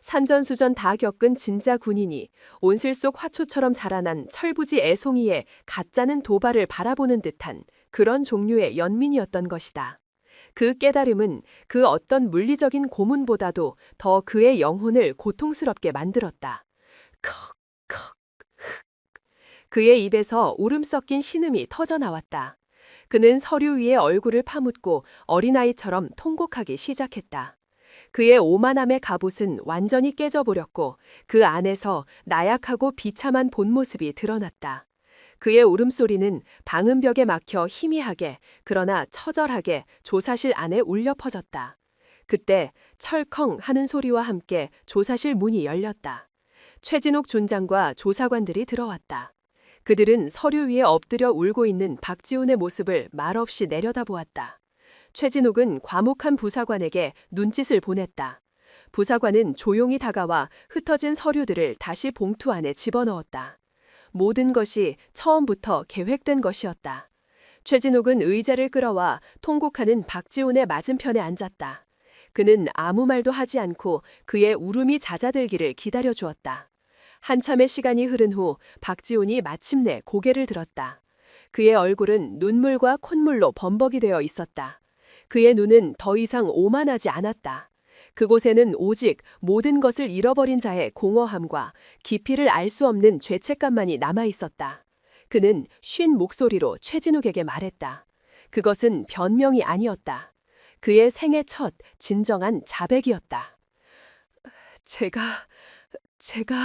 산전수전 다 겪은 진짜 군인이 온실 속 화초처럼 자라난 철부지 애송이의 가짜는 도발을 바라보는 듯한 그런 종류의 연민이었던 것이다. 그 깨달음은 그 어떤 물리적인 고문보다도 더 그의 영혼을 고통스럽게 만들었다. 컥컥 흑. 그의 입에서 울음 섞인 신음이 터져나왔다. 그는 서류 위에 얼굴을 파묻고 어린아이처럼 통곡하기 시작했다. 그의 오만함의 갑옷은 완전히 깨져버렸고 그 안에서 나약하고 비참한 본 모습이 드러났다. 그의 울음소리는 방음벽에 막혀 희미하게 그러나 처절하게 조사실 안에 울려 퍼졌다. 그때 철컹 하는 소리와 함께 조사실 문이 열렸다. 최진옥 존장과 조사관들이 들어왔다. 그들은 서류 위에 엎드려 울고 있는 박지훈의 모습을 말없이 내려다보았다. 최진욱은 과묵한 부사관에게 눈짓을 보냈다. 부사관은 조용히 다가와 흩어진 서류들을 다시 봉투 안에 집어넣었다. 모든 것이 처음부터 계획된 것이었다. 최진욱은 의자를 끌어와 통곡하는 박지훈의 맞은편에 앉았다. 그는 아무 말도 하지 않고 그의 울음이 잦아들기를 기다려 주었다. 한참의 시간이 흐른 후 박지훈이 마침내 고개를 들었다. 그의 얼굴은 눈물과 콧물로 범벅이 되어 있었다. 그의 눈은 더 이상 오만하지 않았다. 그곳에는 오직 모든 것을 잃어버린 자의 공허함과 깊이를 알 수 없는 죄책감만이 남아 있었다. 그는 쉰 목소리로 최진욱에게 말했다. 그것은 변명이 아니었다. 그의 생애 첫 진정한 자백이었다. 제가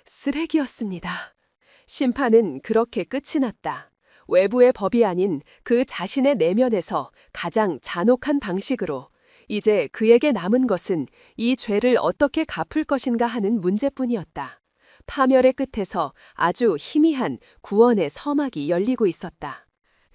쓰레기였습니다. 심판은 그렇게 끝이 났다. 외부의 법이 아닌 그 자신의 내면에서 가장 잔혹한 방식으로 이제 그에게 남은 것은 이 죄를 어떻게 갚을 것인가 하는 문제뿐이었다. 파멸의 끝에서 아주 희미한 구원의 서막이 열리고 있었다.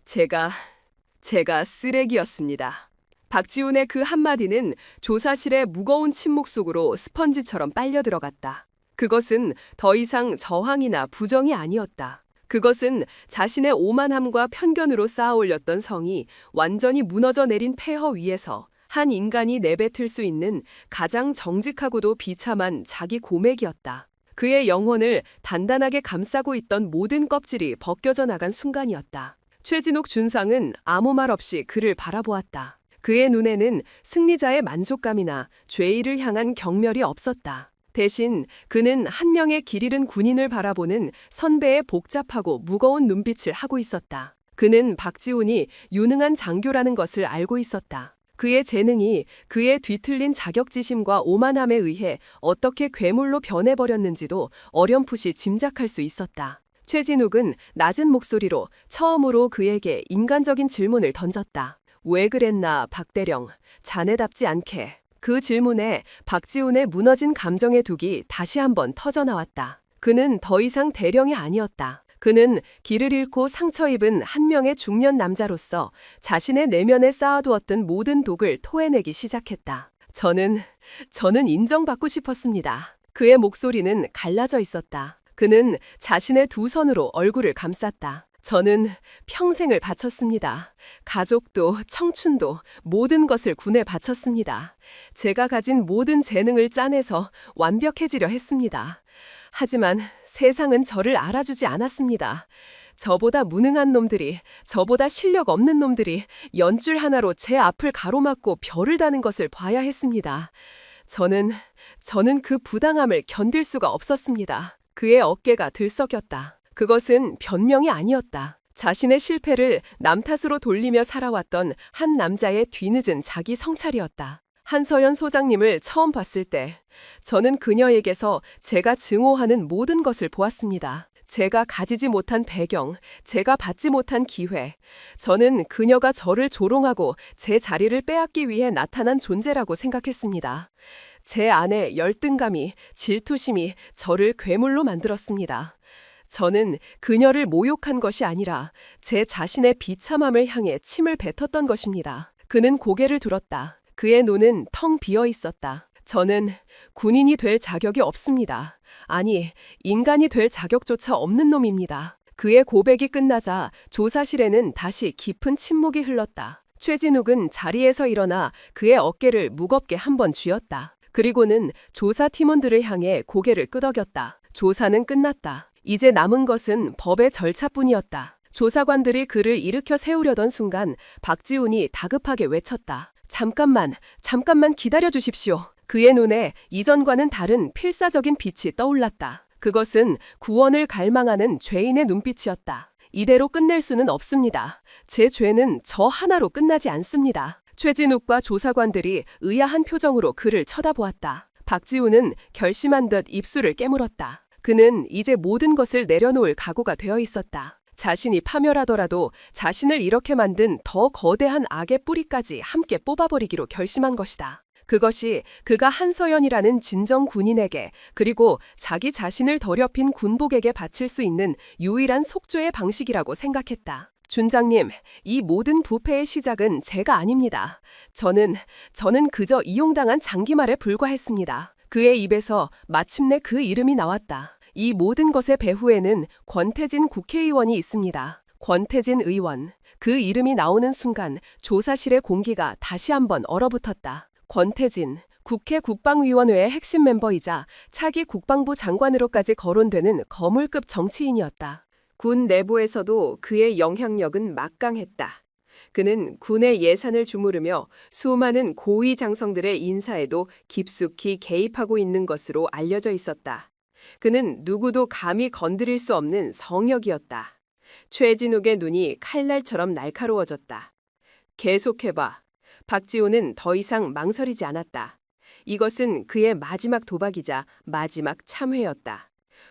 제가 쓰레기였습니다. 박지훈의 그 한마디는 조사실의 무거운 침묵 속으로 스펀지처럼 빨려 들어갔다. 그것은 더 이상 저항이나 부정이 아니었다. 그것은 자신의 오만함과 편견으로 쌓아 올렸던 성이 완전히 무너져 내린 폐허 위에서 한 인간이 내뱉을 수 있는 가장 정직하고도 비참한 자기 고백이었다. 그의 영혼을 단단하게 감싸고 있던 모든 껍질이 벗겨져 나간 순간이었다. 최진욱 준상은 아무 말 없이 그를 바라보았다. 그의 눈에는 승리자의 만족감이나 죄의를 향한 경멸이 없었다. 대신 그는 한 명의 길 잃은 군인을 바라보는 선배의 복잡하고 무거운 눈빛을 하고 있었다. 그는 박지훈이 유능한 장교라는 것을 알고 있었다. 그의 재능이 그의 뒤틀린 자격지심과 오만함에 의해 어떻게 괴물로 변해버렸는지도 어렴풋이 짐작할 수 있었다. 최진욱은 낮은 목소리로 처음으로 그에게 인간적인 질문을 던졌다. 왜 그랬나, 박대령. 자네답지 않게. 그 질문에 박지훈의 무너진 감정의 둑이 다시 한번 터져나왔다. 그는 더 이상 대령이 아니었다. 그는 길을 잃고 상처 입은 한 명의 중년 남자로서 자신의 내면에 쌓아두었던 모든 독을 토해내기 시작했다. 저는 인정받고 싶었습니다. 그의 목소리는 갈라져 있었다. 그는 자신의 두 손으로 얼굴을 감쌌다. 저는 평생을 바쳤습니다. 가족도 청춘도 모든 것을 군에 바쳤습니다. 제가 가진 모든 재능을 짜내서 완벽해지려 했습니다. 하지만 세상은 저를 알아주지 않았습니다. 저보다 무능한 놈들이, 저보다 실력 없는 놈들이 연줄 하나로 제 앞을 가로막고 별을 다는 것을 봐야 했습니다. 저는 그 부당함을 견딜 수가 없었습니다. 그의 어깨가 들썩였다. 그것은 변명이 아니었다. 자신의 실패를 남 탓으로 돌리며 살아왔던 한 남자의 뒤늦은 자기 성찰이었다. 한서연 소장님을 처음 봤을 때 저는 그녀에게서 제가 증오하는 모든 것을 보았습니다. 제가 가지지 못한 배경, 제가 받지 못한 기회. 저는 그녀가 저를 조롱하고 제 자리를 빼앗기 위해 나타난 존재라고 생각했습니다. 제 안에 열등감이, 질투심이 저를 괴물로 만들었습니다. 저는 그녀를 모욕한 것이 아니라 제 자신의 비참함을 향해 침을 뱉었던 것입니다. 그는 고개를 들었다. 그의 눈은 텅 비어 있었다. 저는 군인이 될 자격이 없습니다. 아니, 인간이 될 자격조차 없는 놈입니다. 그의 고백이 끝나자 조사실에는 다시 깊은 침묵이 흘렀다. 최진욱은 자리에서 일어나 그의 어깨를 무겁게 한번 쥐었다. 그리고는 조사 팀원들을 향해 고개를 끄덕였다. 조사는 끝났다. 이제 남은 것은 법의 절차뿐이었다. 조사관들이 그를 일으켜 세우려던 순간 박지훈이 다급하게 외쳤다. 잠깐만 기다려 주십시오. 그의 눈에 이전과는 다른 필사적인 빛이 떠올랐다. 그것은 구원을 갈망하는 죄인의 눈빛이었다. 이대로 끝낼 수는 없습니다. 제 죄는 저 하나로 끝나지 않습니다. 최진욱과 조사관들이 의아한 표정으로 그를 쳐다보았다. 박지훈은 결심한 듯 입술을 깨물었다. 그는 이제 모든 것을 내려놓을 각오가 되어 있었다. 자신이 파멸하더라도 자신을 이렇게 만든 더 거대한 악의 뿌리까지 함께 뽑아버리기로 결심한 것이다. 그것이 그가 한서연이라는 진정 군인에게 그리고 자기 자신을 더럽힌 군복에게 바칠 수 있는 유일한 속죄의 방식이라고 생각했다. 준장님, 이 모든 부패의 시작은 제가 아닙니다. 저는 그저 이용당한 장기말에 불과했습니다. 그의 입에서 마침내 그 이름이 나왔다. 이 모든 것의 배후에는 권태진 국회의원이 있습니다. 권태진 의원. 그 이름이 나오는 순간 조사실의 공기가 다시 한번 얼어붙었다. 권태진, 국회 국방위원회의 핵심 멤버이자 차기 국방부 장관으로까지 거론되는 거물급 정치인이었다. 군 내부에서도 그의 영향력은 막강했다. 그는 군의 예산을 주무르며 수많은 고위 장성들의 인사에도 깊숙이 개입하고 있는 것으로 알려져 있었다. 그는 누구도 감히 건드릴 수 없는 성역이었다. 최진욱의 눈이 칼날처럼 날카로워졌다. 계속해봐. 박지훈은 더 이상 망설이지 않았다. 이것은 그의 마지막 도박이자 마지막 참회였다.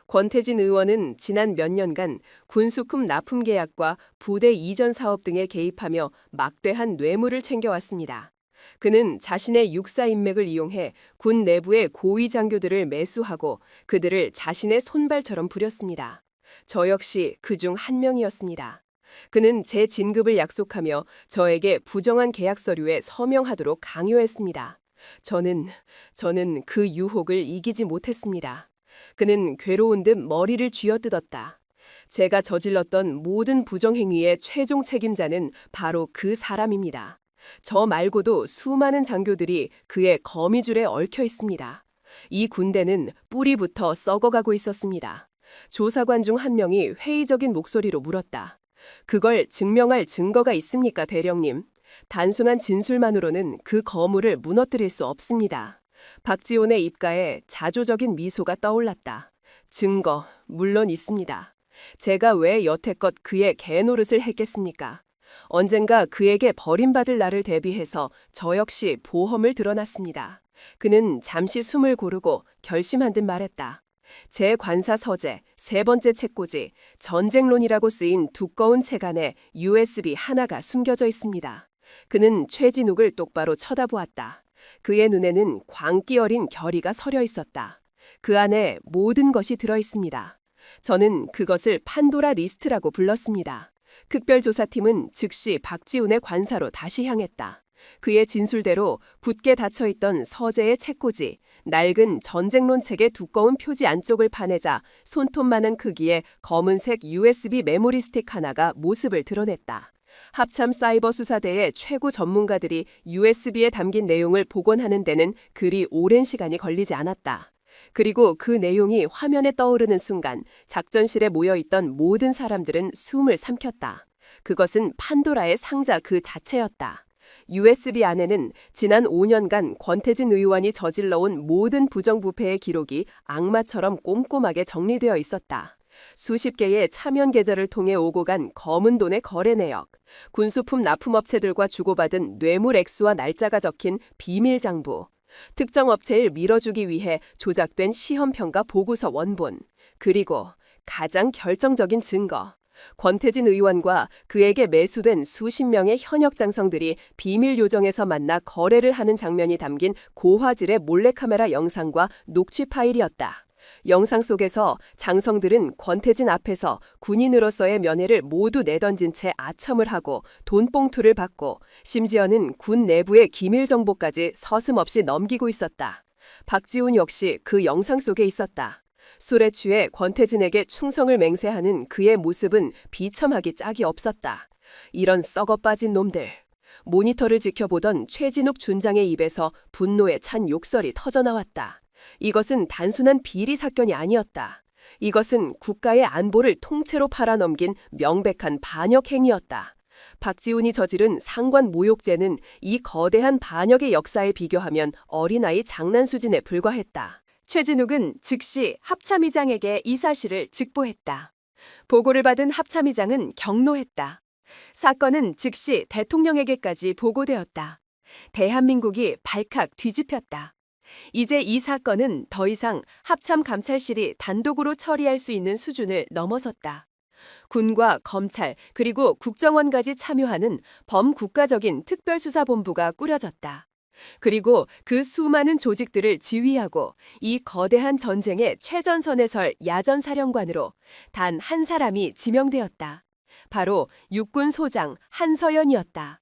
권태진 의원은 지난 몇 년간 군수품 납품 계약과 부대 이전 사업 등에 개입하며 막대한 뇌물을 챙겨왔습니다. 그는 자신의 육사 인맥을 이용해 군 내부의 고위 장교들을 매수하고 그들을 자신의 손발처럼 부렸습니다. 저 역시 그중 한 명이었습니다. 그는 제 진급을 약속하며 저에게 부정한 계약 서류에 서명하도록 강요했습니다. 저는 그 유혹을 이기지 못했습니다. 그는 괴로운 듯 머리를 쥐어뜯었다. 제가 저질렀던 모든 부정행위의 최종 책임자는 바로 그 사람입니다. 저 말고도 수많은 장교들이 그의 거미줄에 얽혀 있습니다. 이 군대는 뿌리부터 썩어가고 있었습니다. 조사관 중 한 명이 회의적인 목소리로 물었다. 그걸 증명할 증거가 있습니까, 대령님? 단순한 진술만으로는 그 거물을 무너뜨릴 수 없습니다. 박지훈의 입가에 자조적인 미소가 떠올랐다. 증거, 물론 있습니다. 제가 왜 여태껏 그의 개노릇을 했겠습니까? 언젠가 그에게 버림받을 날을 대비해서 저 역시 보험을 들어놨습니다. 그는 잠시 숨을 고르고 결심한 듯 말했다. 제 관사 서재, 세 번째 책꽂이, 전쟁론이라고 쓰인 두꺼운 책 안에 USB 하나가 숨겨져 있습니다. 그는 최진욱을 똑바로 쳐다보았다. 그의 눈에는 광기 어린 결의가 서려 있었다. 그 안에 모든 것이 들어 있습니다. 저는 그것을 판도라 리스트라고 불렀습니다. 특별조사팀은 즉시 박지훈의 관사로 다시 향했다. 그의 진술대로 굳게 닫혀있던 서재의 책꽂이, 낡은 전쟁론 책의 두꺼운 표지 안쪽을 파내자 손톱만한 크기의 검은색 USB 메모리 스틱 하나가 모습을 드러냈다. 합참 사이버 수사대의 최고 전문가들이 USB에 담긴 내용을 복원하는 데는 그리 오랜 시간이 걸리지 않았다. 그리고 그 내용이 화면에 떠오르는 순간 작전실에 모여있던 모든 사람들은 숨을 삼켰다. 그것은 판도라의 상자 그 자체였다. USB 안에는 지난 5년간 권태진 의원이 저질러온 모든 부정부패의 기록이 악마처럼 꼼꼼하게 정리되어 있었다. 수십 개의 차면 계좌를 통해 오고 간 검은 돈의 거래 내역, 군수품 납품업체들과 주고받은 뇌물 액수와 날짜가 적힌 비밀 장부, 특정 업체를 밀어주기 위해 조작된 시험평가 보고서 원본, 그리고 가장 결정적인 증거, 권태진 의원과 그에게 매수된 수십 명의 현역 장성들이 비밀 요정에서 만나 거래를 하는 장면이 담긴 고화질의 몰래카메라 영상과 녹취 파일이었다. 영상 속에서 장성들은 권태진 앞에서 군인으로서의 면회를 모두 내던진 채 아첨을 하고 돈봉투를 받고 심지어는 군 내부의 기밀 정보까지 서슴없이 넘기고 있었다. 박지훈 역시 그 영상 속에 있었다. 술에 취해 권태진에게 충성을 맹세하는 그의 모습은 비참하기 짝이 없었다. 이런 썩어 빠진 놈들. 모니터를 지켜보던 최진욱 준장의 입에서 분노에 찬 욕설이 터져나왔다. 이것은 단순한 비리 사건이 아니었다. 이것은 국가의 안보를 통째로 팔아넘긴 명백한 반역 행위였다. 박지훈이 저지른 상관 모욕죄는 이 거대한 반역의 역사에 비교하면 어린아이 장난 수준에 불과했다. 최진욱은 즉시 합참의장에게 이 사실을 직보했다. 보고를 받은 합참의장은 경로했다. 사건은 즉시 대통령에게까지 보고되었다. 대한민국이 발칵 뒤집혔다. 이제 이 사건은 더 이상 합참감찰실이 단독으로 처리할 수 있는 수준을 넘어섰다. 군과 검찰 그리고 국정원까지 참여하는 범국가적인 특별수사본부가 꾸려졌다. 그리고 그 수많은 조직들을 지휘하고 이 거대한 전쟁의 최전선에 설 야전사령관으로 단 한 사람이 지명되었다. 바로 육군소장 한서연이었다.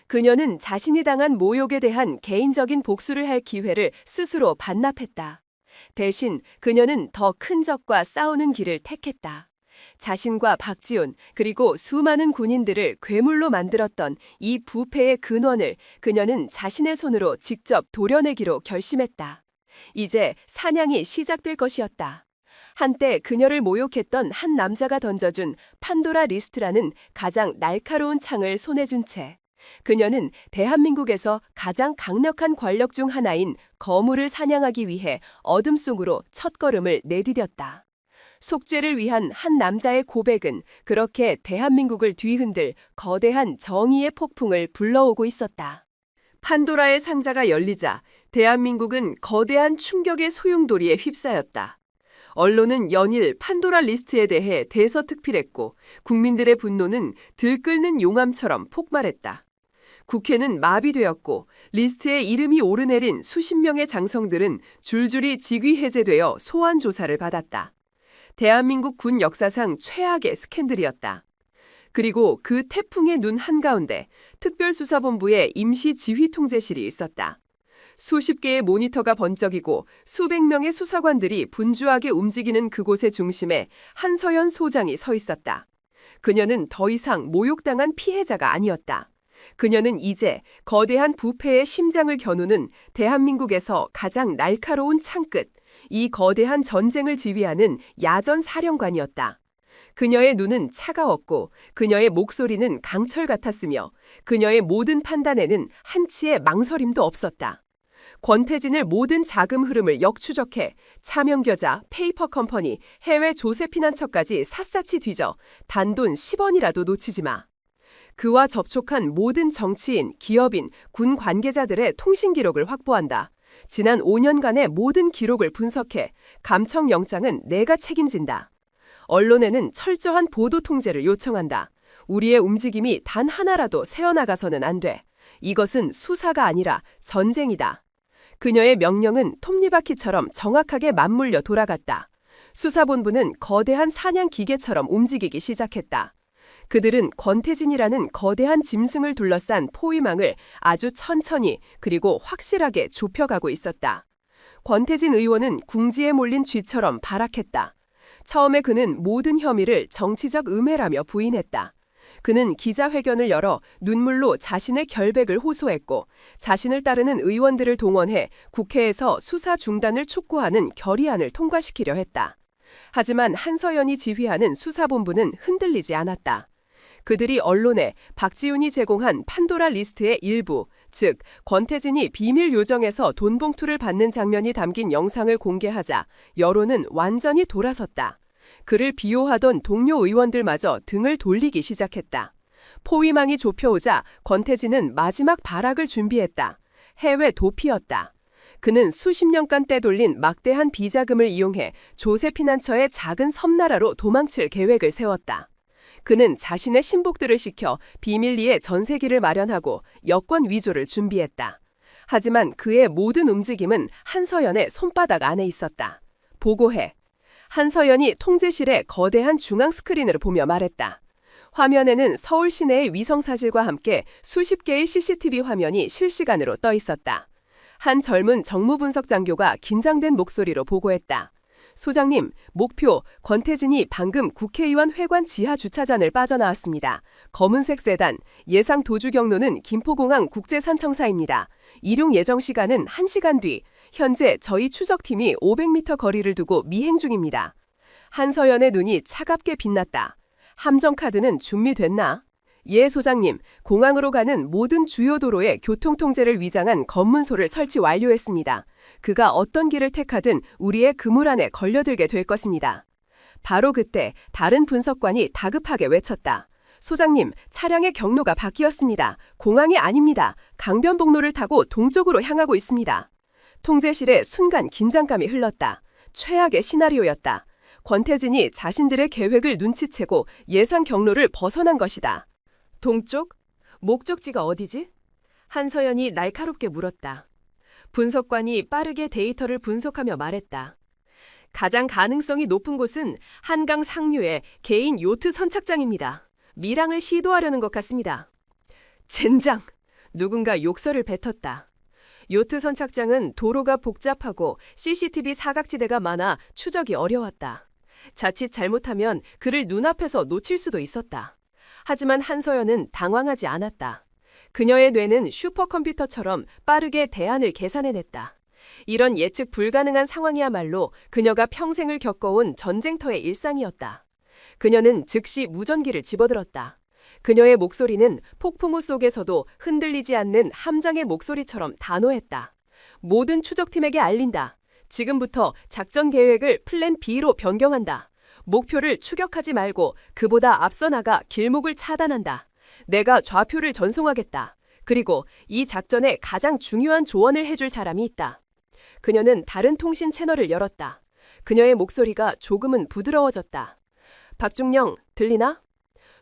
그녀는 자신이 당한 모욕에 대한 개인적인 복수를 할 기회를 스스로 반납했다. 대신 그녀는 더 큰 적과 싸우는 길을 택했다. 자신과 박지훈 그리고 수많은 군인들을 괴물로 만들었던 이 부패의 근원을 그녀는 자신의 손으로 직접 도려내기로 결심했다. 이제 사냥이 시작될 것이었다. 한때 그녀를 모욕했던 한 남자가 던져준 판도라 리스트라는 가장 날카로운 창을 손에 준 채 그녀는 대한민국에서 가장 강력한 권력 중 하나인 거물을 사냥하기 위해 어둠 속으로 첫걸음을 내디뎠다. 속죄를 위한 한 남자의 고백은 그렇게 대한민국을 뒤흔들 거대한 정의의 폭풍을 불러오고 있었다. 판도라의 상자가 열리자 대한민국은 거대한 충격의 소용돌이에 휩싸였다. 언론은 연일 판도라 리스트에 대해 대서특필했고 국민들의 분노는 들끓는 용암처럼 폭발했다. 국회는 마비되었고 리스트에 이름이 오르내린 수십 명의 장성들은 줄줄이 직위 해제되어 소환 조사를 받았다. 대한민국 군 역사상 최악의 스캔들이었다. 그리고 그 태풍의 눈 한가운데 특별수사본부의 임시지휘통제실이 있었다. 수십 개의 모니터가 번쩍이고 수백 명의 수사관들이 분주하게 움직이는 그곳의 중심에 한서연 소장이 서 있었다. 그녀는 더 이상 모욕당한 피해자가 아니었다. 그녀는 이제 거대한 부패의 심장을 겨누는 대한민국에서 가장 날카로운 창끝, 이 거대한 전쟁을 지휘하는 야전 사령관이었다. 그녀의 눈은 차가웠고 그녀의 목소리는 강철 같았으며 그녀의 모든 판단에는 한치의 망설임도 없었다. 권태진을 모든 자금 흐름을 역추적해 차명계좌, 페이퍼 컴퍼니, 해외 조세 피난처까지 샅샅이 뒤져 단돈 10원이라도 놓치지 마. 그와 접촉한 모든 정치인, 기업인, 군 관계자들의 통신 기록을 확보한다. 지난 5년간의 모든 기록을 분석해 감청영장은 내가 책임진다. 언론에는 철저한 보도 통제를 요청한다. 우리의 움직임이 단 하나라도 새어나가서는 안 돼. 이것은 수사가 아니라 전쟁이다. 그녀의 명령은 톱니바퀴처럼 정확하게 맞물려 돌아갔다. 수사본부는 거대한 사냥 기계처럼 움직이기 시작했다. 그들은 권태진이라는 거대한 짐승을 둘러싼 포위망을 아주 천천히 그리고 확실하게 좁혀가고 있었다. 권태진 의원은 궁지에 몰린 쥐처럼 발악했다. 처음에 그는 모든 혐의를 정치적 음해라며 부인했다. 그는 기자회견을 열어 눈물로 자신의 결백을 호소했고 자신을 따르는 의원들을 동원해 국회에서 수사 중단을 촉구하는 결의안을 통과시키려 했다. 하지만 한서연이 지휘하는 수사본부는 흔들리지 않았다. 그들이 언론에 박지훈이 제공한 판도라 리스트의 일부, 즉 권태진이 비밀 요정에서 돈 봉투를 받는 장면이 담긴 영상을 공개하자 여론은 완전히 돌아섰다. 그를 비호하던 동료 의원들마저 등을 돌리기 시작했다. 포위망이 좁혀오자 권태진은 마지막 발악을 준비했다. 해외 도피였다. 그는 수십 년간 떼돌린 막대한 비자금을 이용해 조세 피난처의 작은 섬나라로 도망칠 계획을 세웠다. 그는 자신의 신복들을 시켜 비밀리에 전세기를 마련하고 여권 위조를 준비했다. 하지만 그의 모든 움직임은 한서연의 손바닥 안에 있었다. 보고해. 한서연이 통제실의 거대한 중앙 스크린을 보며 말했다. 화면에는 서울 시내의 위성사실과 함께 수십 개의 CCTV 화면이 실시간으로 떠 있었다. 한 젊은 정무분석 장교가 긴장된 목소리로 보고했다. 소장님, 목표 권태진이 방금 국회의원 회관 지하 주차장을 빠져나왔습니다. 검은색 세단, 예상 도주 경로는 김포공항 국제산청사입니다. 이륙 예정 시간은 1시간 뒤. 현재 저희 추적팀이 500m 거리를 두고 미행 중입니다. 한서연의 눈이 차갑게 빛났다. 함정카드는 준비됐나? 예, 소장님. 공항으로 가는 모든 주요 도로에 교통통제를 위장한 검문소를 설치 완료했습니다. 그가 어떤 길을 택하든 우리의 그물 안에 걸려들게 될 것입니다. 바로 그때 다른 분석관이 다급하게 외쳤다. 소장님, 차량의 경로가 바뀌었습니다. 공항이 아닙니다. 강변북로를 타고 동쪽으로 향하고 있습니다. 통제실에 순간 긴장감이 흘렀다. 최악의 시나리오였다. 권태진이 자신들의 계획을 눈치채고 예상 경로를 벗어난 것이다. 동쪽? 목적지가 어디지? 한서연이 날카롭게 물었다. 분석관이 빠르게 데이터를 분석하며 말했다. 가장 가능성이 높은 곳은 한강 상류의 개인 요트 선착장입니다. 밀항을 시도하려는 것 같습니다. 젠장! 누군가 욕설을 뱉었다. 요트 선착장은 도로가 복잡하고 CCTV 사각지대가 많아 추적이 어려웠다. 자칫 잘못하면 그를 눈앞에서 놓칠 수도 있었다. 하지만 한서연은 당황하지 않았다. 그녀의 뇌는 슈퍼컴퓨터처럼 빠르게 대안을 계산해냈다. 이런 예측 불가능한 상황이야말로 그녀가 평생을 겪어온 전쟁터의 일상이었다. 그녀는 즉시 무전기를 집어들었다. 그녀의 목소리는 폭풍우 속에서도 흔들리지 않는 함장의 목소리처럼 단호했다. 모든 추적팀에게 알린다. 지금부터 작전 계획을 플랜 B로 변경한다. 목표를 추격하지 말고 그보다 앞서 나가 길목을 차단한다. 내가 좌표를 전송하겠다. 그리고 이 작전에 가장 중요한 조언을 해줄 사람이 있다. 그녀는 다른 통신 채널을 열었다. 그녀의 목소리가 조금은 부드러워졌다. 박중영, 들리나?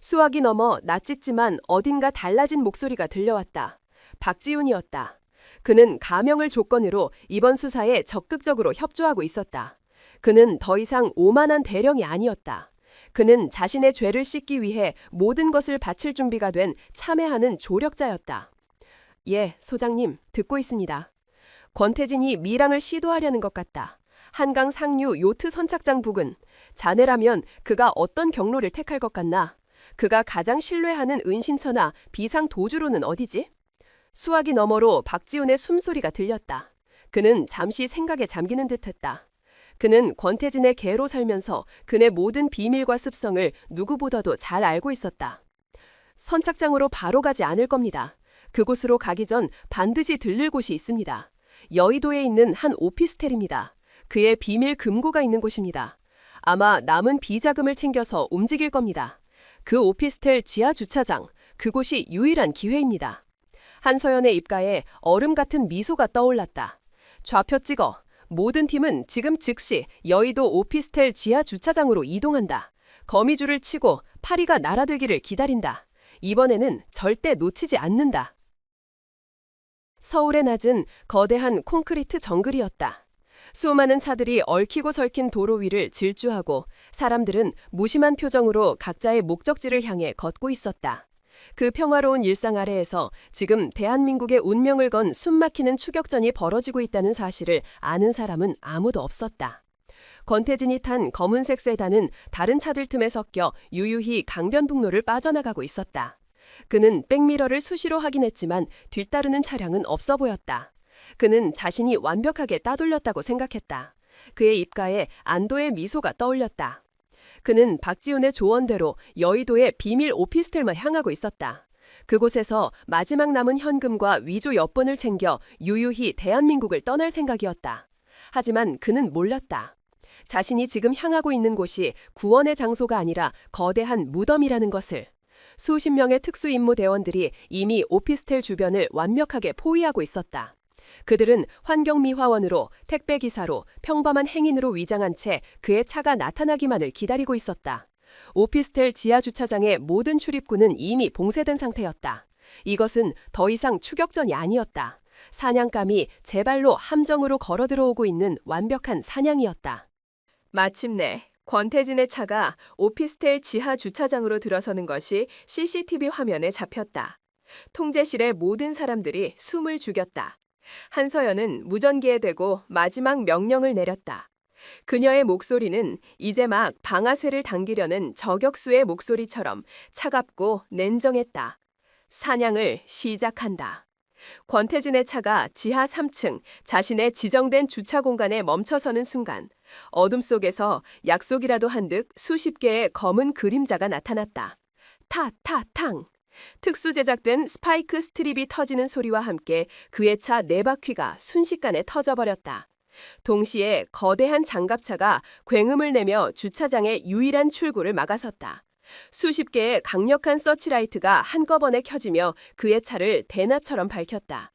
수화기 너머 낯짓지만 어딘가 달라진 목소리가 들려왔다. 박지훈이었다. 그는 가명을 조건으로 이번 수사에 적극적으로 협조하고 있었다. 그는 더 이상 오만한 대령이 아니었다. 그는 자신의 죄를 씻기 위해 모든 것을 바칠 준비가 된 참회하는 조력자였다. 예, 소장님, 듣고 있습니다. 권태진이 밀항을 시도하려는 것 같다. 한강 상류 요트 선착장 부근. 자네라면 그가 어떤 경로를 택할 것 같나? 그가 가장 신뢰하는 은신처나 비상 도주로는 어디지? 수화기 너머로 박지훈의 숨소리가 들렸다. 그는 잠시 생각에 잠기는 듯했다. 그는 권태진의 개로 살면서 그의 모든 비밀과 습성을 누구보다도 잘 알고 있었다. 선착장으로 바로 가지 않을 겁니다. 그곳으로 가기 전 반드시 들릴 곳이 있습니다. 여의도에 있는 한 오피스텔입니다. 그의 비밀 금고가 있는 곳입니다. 아마 남은 비자금을 챙겨서 움직일 겁니다. 그 오피스텔 지하 주차장, 그곳이 유일한 기회입니다. 한서연의 입가에 얼음 같은 미소가 떠올랐다. 좌표 찍어. 모든 팀은 지금 즉시 여의도 오피스텔 지하 주차장으로 이동한다. 거미줄을 치고 파리가 날아들기를 기다린다. 이번에는 절대 놓치지 않는다. 서울의 낮은 거대한 콘크리트 정글이었다. 수많은 차들이 얽히고 설킨 도로 위를 질주하고 사람들은 무심한 표정으로 각자의 목적지를 향해 걷고 있었다. 그 평화로운 일상 아래에서 지금 대한민국의 운명을 건 숨막히는 추격전이 벌어지고 있다는 사실을 아는 사람은 아무도 없었다. 권태진이 탄 검은색 세단은 다른 차들 틈에 섞여 유유히 강변북로를 빠져나가고 있었다. 그는 백미러를 수시로 확인했지만 뒤따르는 차량은 없어 보였다. 그는 자신이 완벽하게 따돌렸다고 생각했다. 그의 입가에 안도의 미소가 떠올렸다. 그는 박지훈의 조언대로 여의도의 비밀 오피스텔만 향하고 있었다. 그곳에서 마지막 남은 현금과 위조 여권을 챙겨 유유히 대한민국을 떠날 생각이었다. 하지만 그는 몰랐다. 자신이 지금 향하고 있는 곳이 구원의 장소가 아니라 거대한 무덤이라는 것을. 수십 명의 특수임무대원들이 이미 오피스텔 주변을 완벽하게 포위하고 있었다. 그들은 환경미화원으로, 택배기사로, 평범한 행인으로 위장한 채 그의 차가 나타나기만을 기다리고 있었다. 오피스텔 지하주차장의 모든 출입구는 이미 봉쇄된 상태였다. 이것은 더 이상 추격전이 아니었다. 사냥감이 제 발로 함정으로 걸어 들어오고 있는 완벽한 사냥이었다. 마침내 권태진의 차가 오피스텔 지하 주차장으로 들어서는 것이 CCTV 화면에 잡혔다. 통제실의 모든 사람들이 숨을 죽였다. 한서연은 무전기에 대고 마지막 명령을 내렸다. 그녀의 목소리는 이제 막 방아쇠를 당기려는 저격수의 목소리처럼 차갑고 냉정했다. 사냥을 시작한다. 권태진의 차가 지하 3층 자신의 지정된 주차 공간에 멈춰서는 순간 어둠 속에서 약속이라도 한 듯 수십 개의 검은 그림자가 나타났다. 타타탕! 특수 제작된 스파이크 스트립이 터지는 소리와 함께 그의 차 네 바퀴가 순식간에 터져버렸다. 동시에 거대한 장갑차가 굉음을 내며 주차장의 유일한 출구를 막아섰다. 수십 개의 강력한 서치라이트가 한꺼번에 켜지며 그의 차를 대낮처럼 밝혔다.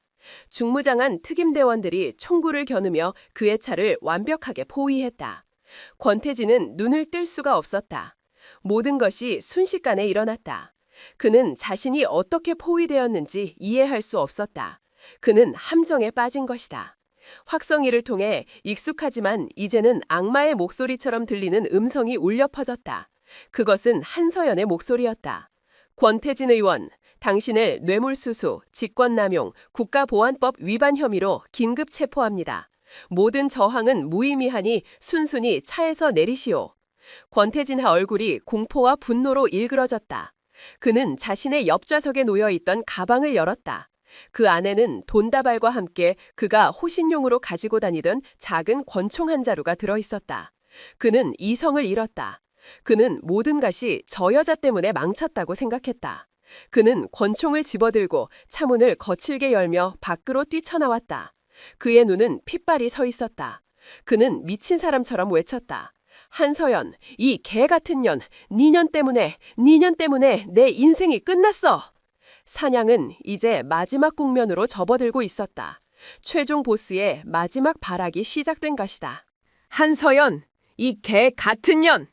중무장한 특임대원들이 총구를 겨누며 그의 차를 완벽하게 포위했다. 권태진은 눈을 뜰 수가 없었다. 모든 것이 순식간에 일어났다. 그는 자신이 어떻게 포위되었는지 이해할 수 없었다. 그는 함정에 빠진 것이다. 확성기를 통해 익숙하지만 이제는 악마의 목소리처럼 들리는 음성이 울려 퍼졌다. 그것은 한서연의 목소리였다. 권태진 의원, 당신을 뇌물수수, 직권남용, 국가보안법 위반 혐의로 긴급 체포합니다. 모든 저항은 무의미하니 순순히 차에서 내리시오. 권태진의 얼굴이 공포와 분노로 일그러졌다. 그는 자신의 옆좌석에 놓여있던 가방을 열었다. 그 안에는 돈다발과 함께 그가 호신용으로 가지고 다니던 작은 권총 한 자루가 들어있었다. 그는 이성을 잃었다. 그는 모든 것이 저 여자 때문에 망쳤다고 생각했다. 그는 권총을 집어들고 차문을 거칠게 열며 밖으로 뛰쳐나왔다. 그의 눈은 핏발이 서 있었다. 그는 미친 사람처럼 외쳤다. 한서연, 이 개 같은 년, 네 년 때문에 내 인생이 끝났어. 사냥은 이제 마지막 국면으로 접어들고 있었다. 최종 보스의 마지막 발악이 시작된 것이다. 한서연, 이 개 같은 년!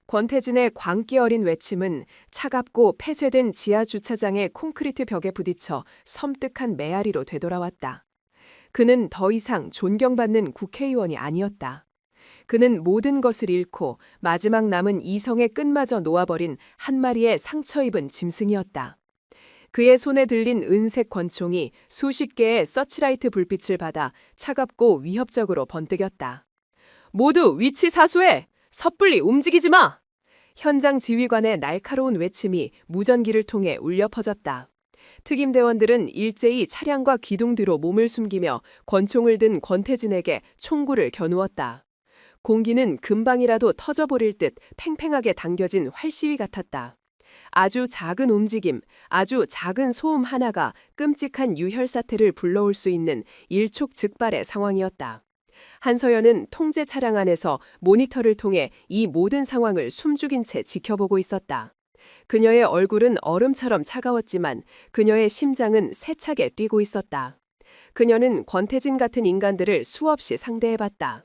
권태진의 광기 어린 외침은 차갑고 폐쇄된 지하 주차장의 콘크리트 벽에 부딪혀 섬뜩한 메아리로 되돌아왔다. 그는 더 이상 존경받는 국회의원이 아니었다. 그는 모든 것을 잃고 마지막 남은 이성의 끈마저 놓아버린 한 마리의 상처 입은 짐승이었다. 그의 손에 들린 은색 권총이 수십 개의 서치라이트 불빛을 받아 차갑고 위협적으로 번뜩였다. 모두 위치 사수해! 섣불리 움직이지 마! 현장 지휘관의 날카로운 외침이 무전기를 통해 울려 퍼졌다. 특임대원들은 일제히 차량과 기둥 뒤로 몸을 숨기며 권총을 든 권태진에게 총구를 겨누었다. 공기는 금방이라도 터져버릴 듯 팽팽하게 당겨진 활시위 같았다. 아주 작은 움직임, 아주 작은 소음 하나가 끔찍한 유혈 사태를 불러올 수 있는 일촉즉발의 상황이었다. 한서연은 통제 차량 안에서 모니터를 통해 이 모든 상황을 숨죽인 채 지켜보고 있었다. 그녀의 얼굴은 얼음처럼 차가웠지만 그녀의 심장은 세차게 뛰고 있었다. 그녀는 권태진 같은 인간들을 수없이 상대해봤다.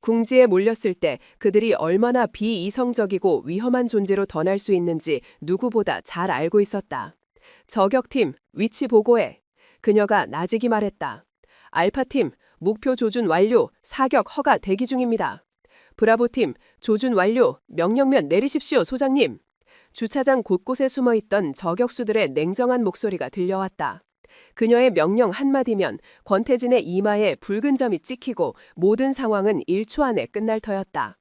궁지에 몰렸을 때 그들이 얼마나 비이성적이고 위험한 존재로 던할 수 있는지 누구보다 잘 알고 있었다. 저격팀, 위치 보고해. 그녀가 나지기 말했다. 알파팀, 목표 조준 완료, 사격 허가 대기 중입니다. 브라보팀, 조준 완료, 명령면 내리십시오, 소장님. 주차장 곳곳에 숨어있던 저격수들의 냉정한 목소리가 들려왔다. 그녀의 명령 한마디면 권태진의 이마에 붉은 점이 찍히고 모든 상황은 1초 안에 끝날 터였다.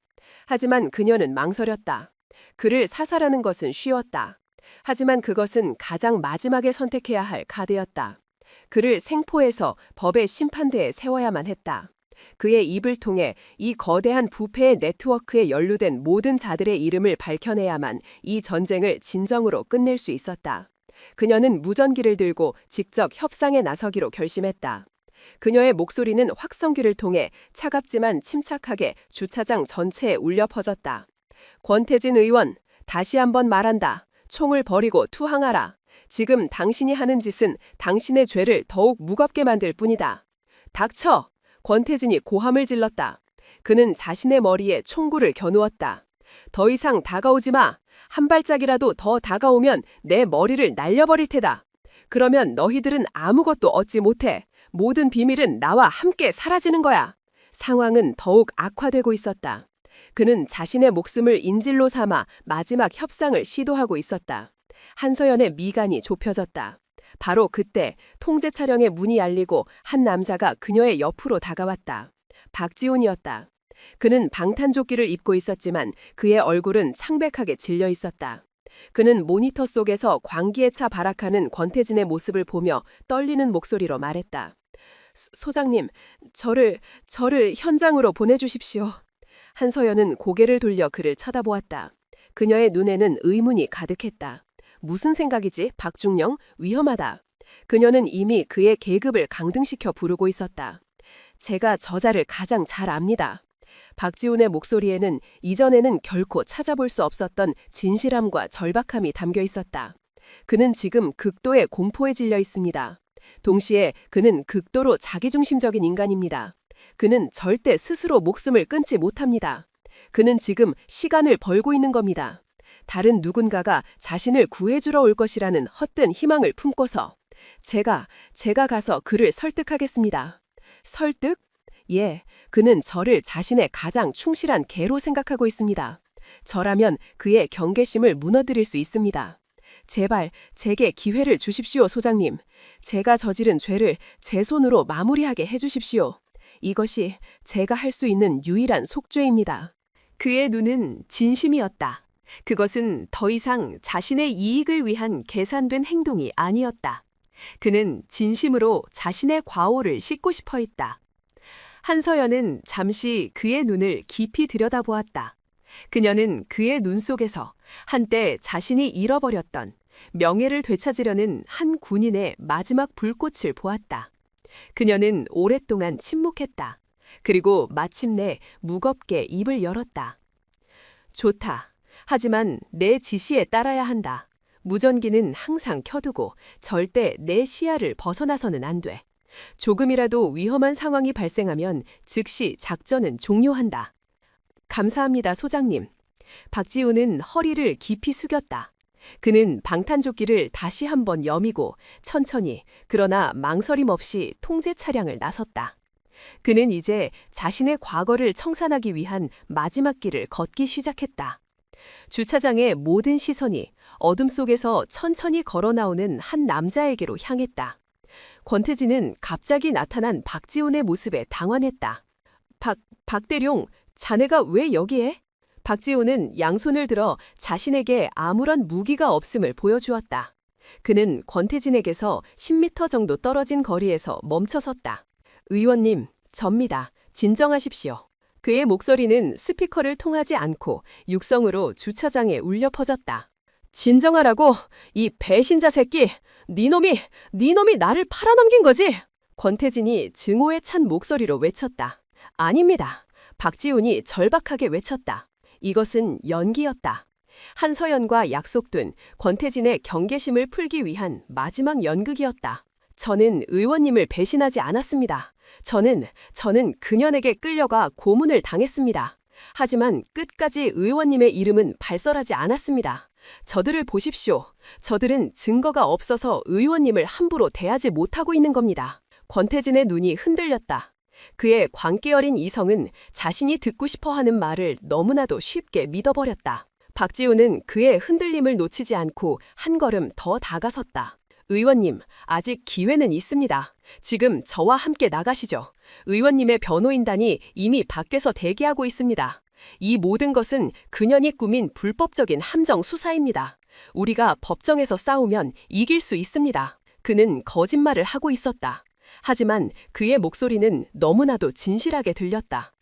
하지만 그녀는 망설였다. 그를 사살하는 것은 쉬웠다. 하지만 그것은 가장 마지막에 선택해야 할 카드였다. 그를 생포해서 법의 심판대에 세워야만 했다. 그의 입을 통해 이 거대한 부패의 네트워크에 연루된 모든 자들의 이름을 밝혀내야만 이 전쟁을 진정으로 끝낼 수 있었다. 그녀는 무전기를 들고 직접 협상에 나서기로 결심했다. 그녀의 목소리는 확성기를 통해 차갑지만 침착하게 주차장 전체에 울려 퍼졌다. 권태진 의원, 다시 한번 말한다. 총을 버리고 투항하라. 지금 당신이 하는 짓은 당신의 죄를 더욱 무겁게 만들 뿐이다. 닥쳐! 권태진이 고함을 질렀다. 그는 자신의 머리에 총구를 겨누었다. 더 이상 다가오지 마. 한 발짝이라도 더 다가오면 내 머리를 날려버릴 테다. 그러면 너희들은 아무것도 얻지 못해. 모든 비밀은 나와 함께 사라지는 거야. 상황은 더욱 악화되고 있었다. 그는 자신의 목숨을 인질로 삼아 마지막 협상을 시도하고 있었다. 한서연의 미간이 좁혀졌다. 바로 그때 통제 차량의 문이 열리고 한 남자가 그녀의 옆으로 다가왔다. 박지훈이었다. 그는 방탄조끼를 입고 있었지만 그의 얼굴은 창백하게 질려 있었다. 그는 모니터 속에서 광기에 차 발악하는 권태진의 모습을 보며 떨리는 목소리로 말했다. 소장님, 저를 현장으로 보내주십시오. 한서연은 고개를 돌려 그를 쳐다보았다. 그녀의 눈에는 의문이 가득했다. 무슨 생각이지? 박중영? 위험하다. 그녀는 이미 그의 계급을 강등시켜 부르고 있었다. 제가 저자를 가장 잘 압니다. 박지훈의 목소리에는 이전에는 결코 찾아볼 수 없었던 진실함과 절박함이 담겨 있었다. 그는 지금 극도의 공포에 질려 있습니다. 동시에 그는 극도로 자기중심적인 인간입니다. 그는 절대 스스로 목숨을 끊지 못합니다. 그는 지금 시간을 벌고 있는 겁니다. 다른 누군가가 자신을 구해주러 올 것이라는 헛된 희망을 품고서 제가 가서 그를 설득하겠습니다. 설득? 예, 그는 저를 자신의 가장 충실한 개로 생각하고 있습니다. 저라면 그의 경계심을 무너뜨릴 수 있습니다. 제발 제게 기회를 주십시오, 소장님. 제가 저지른 죄를 제 손으로 마무리하게 해주십시오. 이것이 제가 할 수 있는 유일한 속죄입니다. 그의 눈은 진심이었다. 그것은 더 이상 자신의 이익을 위한 계산된 행동이 아니었다. 그는 진심으로 자신의 과오를 씻고 싶어 했다. 한서연은 잠시 그의 눈을 깊이 들여다보았다. 그녀는 그의 눈 속에서 한때 자신이 잃어버렸던 명예를 되찾으려는 한 군인의 마지막 불꽃을 보았다. 그녀는 오랫동안 침묵했다. 그리고 마침내 무겁게 입을 열었다. 좋다. 하지만 내 지시에 따라야 한다. 무전기는 항상 켜두고 절대 내 시야를 벗어나서는 안 돼. 조금이라도 위험한 상황이 발생하면 즉시 작전은 종료한다. 감사합니다, 소장님. 박지우는 허리를 깊이 숙였다. 그는 방탄조끼를 다시 한번 여미고 천천히 그러나 망설임 없이 통제 차량을 나섰다. 그는 이제 자신의 과거를 청산하기 위한 마지막 길을 걷기 시작했다. 주차장의 모든 시선이 어둠 속에서 천천히 걸어 나오는 한 남자에게로 향했다. 권태진은 갑자기 나타난 박지훈의 모습에 당황했다. 박대룡, 자네가 왜 여기에? 박지훈은 양손을 들어 자신에게 아무런 무기가 없음을 보여주었다. 그는 권태진에게서 10m 정도 떨어진 거리에서 멈춰섰다. 의원님, 접니다. 진정하십시오. 그의 목소리는 스피커를 통하지 않고 육성으로 주차장에 울려 퍼졌다. 진정하라고, 이 배신자 새끼! 네 놈이 나를 팔아넘긴 거지? 권태진이 증오에 찬 목소리로 외쳤다. 아닙니다. 박지훈이 절박하게 외쳤다. 이것은 연기였다. 한서연과 약속된 권태진의 경계심을 풀기 위한 마지막 연극이었다. 저는 의원님을 배신하지 않았습니다. 저는 그년에게 끌려가 고문을 당했습니다. 하지만 끝까지 의원님의 이름은 발설하지 않았습니다. 저들을 보십시오. 저들은 증거가 없어서 의원님을 함부로 대하지 못하고 있는 겁니다. 권태진의 눈이 흔들렸다. 그의 광기 어린 이성은 자신이 듣고 싶어하는 말을 너무나도 쉽게 믿어버렸다. 박지훈은 그의 흔들림을 놓치지 않고 한 걸음 더 다가섰다. 의원님, 아직 기회는 있습니다. 지금 저와 함께 나가시죠. 의원님의 변호인단이 이미 밖에서 대기하고 있습니다. 이 모든 것은 그년이 꾸민 불법적인 함정 수사입니다. 우리가 법정에서 싸우면 이길 수 있습니다. 그는 거짓말을 하고 있었다. 하지만 그의 목소리는 너무나도 진실하게 들렸다.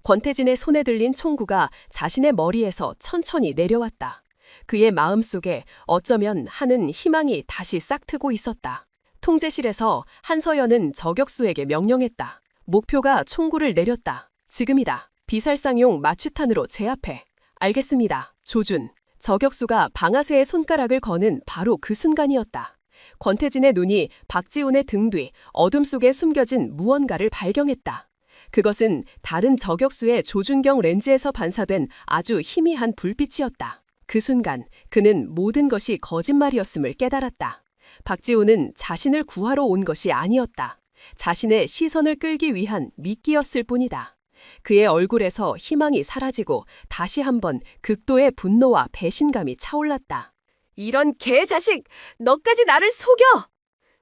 권태진의 손에 들린 총구가 자신의 머리에서 천천히 내려왔다. 그의 마음속에 어쩌면 하는 희망이 다시 싹트고 있었다. 통제실에서 한서연은 저격수에게 명령했다. 목표가 총구를 내렸다. 지금이다. 비살상용 마취탄으로 제압해. 알겠습니다. 조준. 저격수가 방아쇠의 손가락을 거는 바로 그 순간이었다. 권태진의 눈이 박지훈의 등 뒤 어둠 속에 숨겨진 무언가를 발견했다. 그것은 다른 저격수의 조준경 렌즈에서 반사된 아주 희미한 불빛이었다. 그 순간 그는 모든 것이 거짓말이었음을 깨달았다. 박지훈은 자신을 구하러 온 것이 아니었다. 자신의 시선을 끌기 위한 미끼였을 뿐이다. 그의 얼굴에서 희망이 사라지고 다시 한번 극도의 분노와 배신감이 차올랐다. 이런 개자식! 너까지 나를 속여!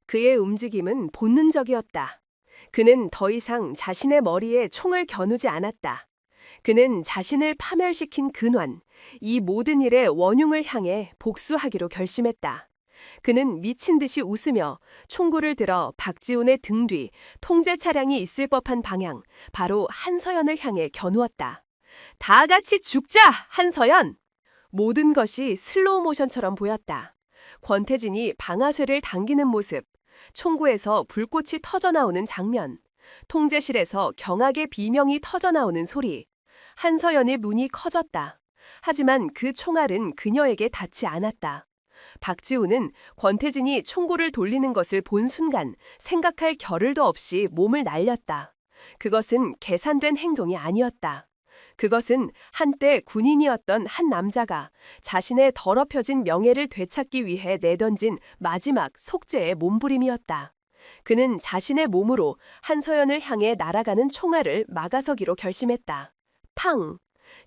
그의 움직임은 본능적이었다. 그는 더 이상 자신의 머리에 총을 겨누지 않았다. 그는 자신을 파멸시킨 근환, 이 모든 일의 원흉을 향해 복수하기로 결심했다. 그는 미친 듯이 웃으며 총구를 들어 박지훈의 등 뒤 통제 차량이 있을 법한 방향, 바로 한서연을 향해 겨누었다. 다 같이 죽자, 한서연! 모든 것이 슬로우 모션처럼 보였다. 권태진이 방아쇠를 당기는 모습, 총구에서 불꽃이 터져나오는 장면, 통제실에서 경악의 비명이 터져나오는 소리, 한서연의 눈이 커졌다. 하지만 그 총알은 그녀에게 닿지 않았다. 박지훈은 권태진이 총구를 돌리는 것을 본 순간 생각할 겨를도 없이 몸을 날렸다. 그것은 계산된 행동이 아니었다. 그것은 한때 군인이었던 한 남자가 자신의 더럽혀진 명예를 되찾기 위해 내던진 마지막 속죄의 몸부림이었다. 그는 자신의 몸으로 한서연을 향해 날아가는 총알을 막아서기로 결심했다. 팡!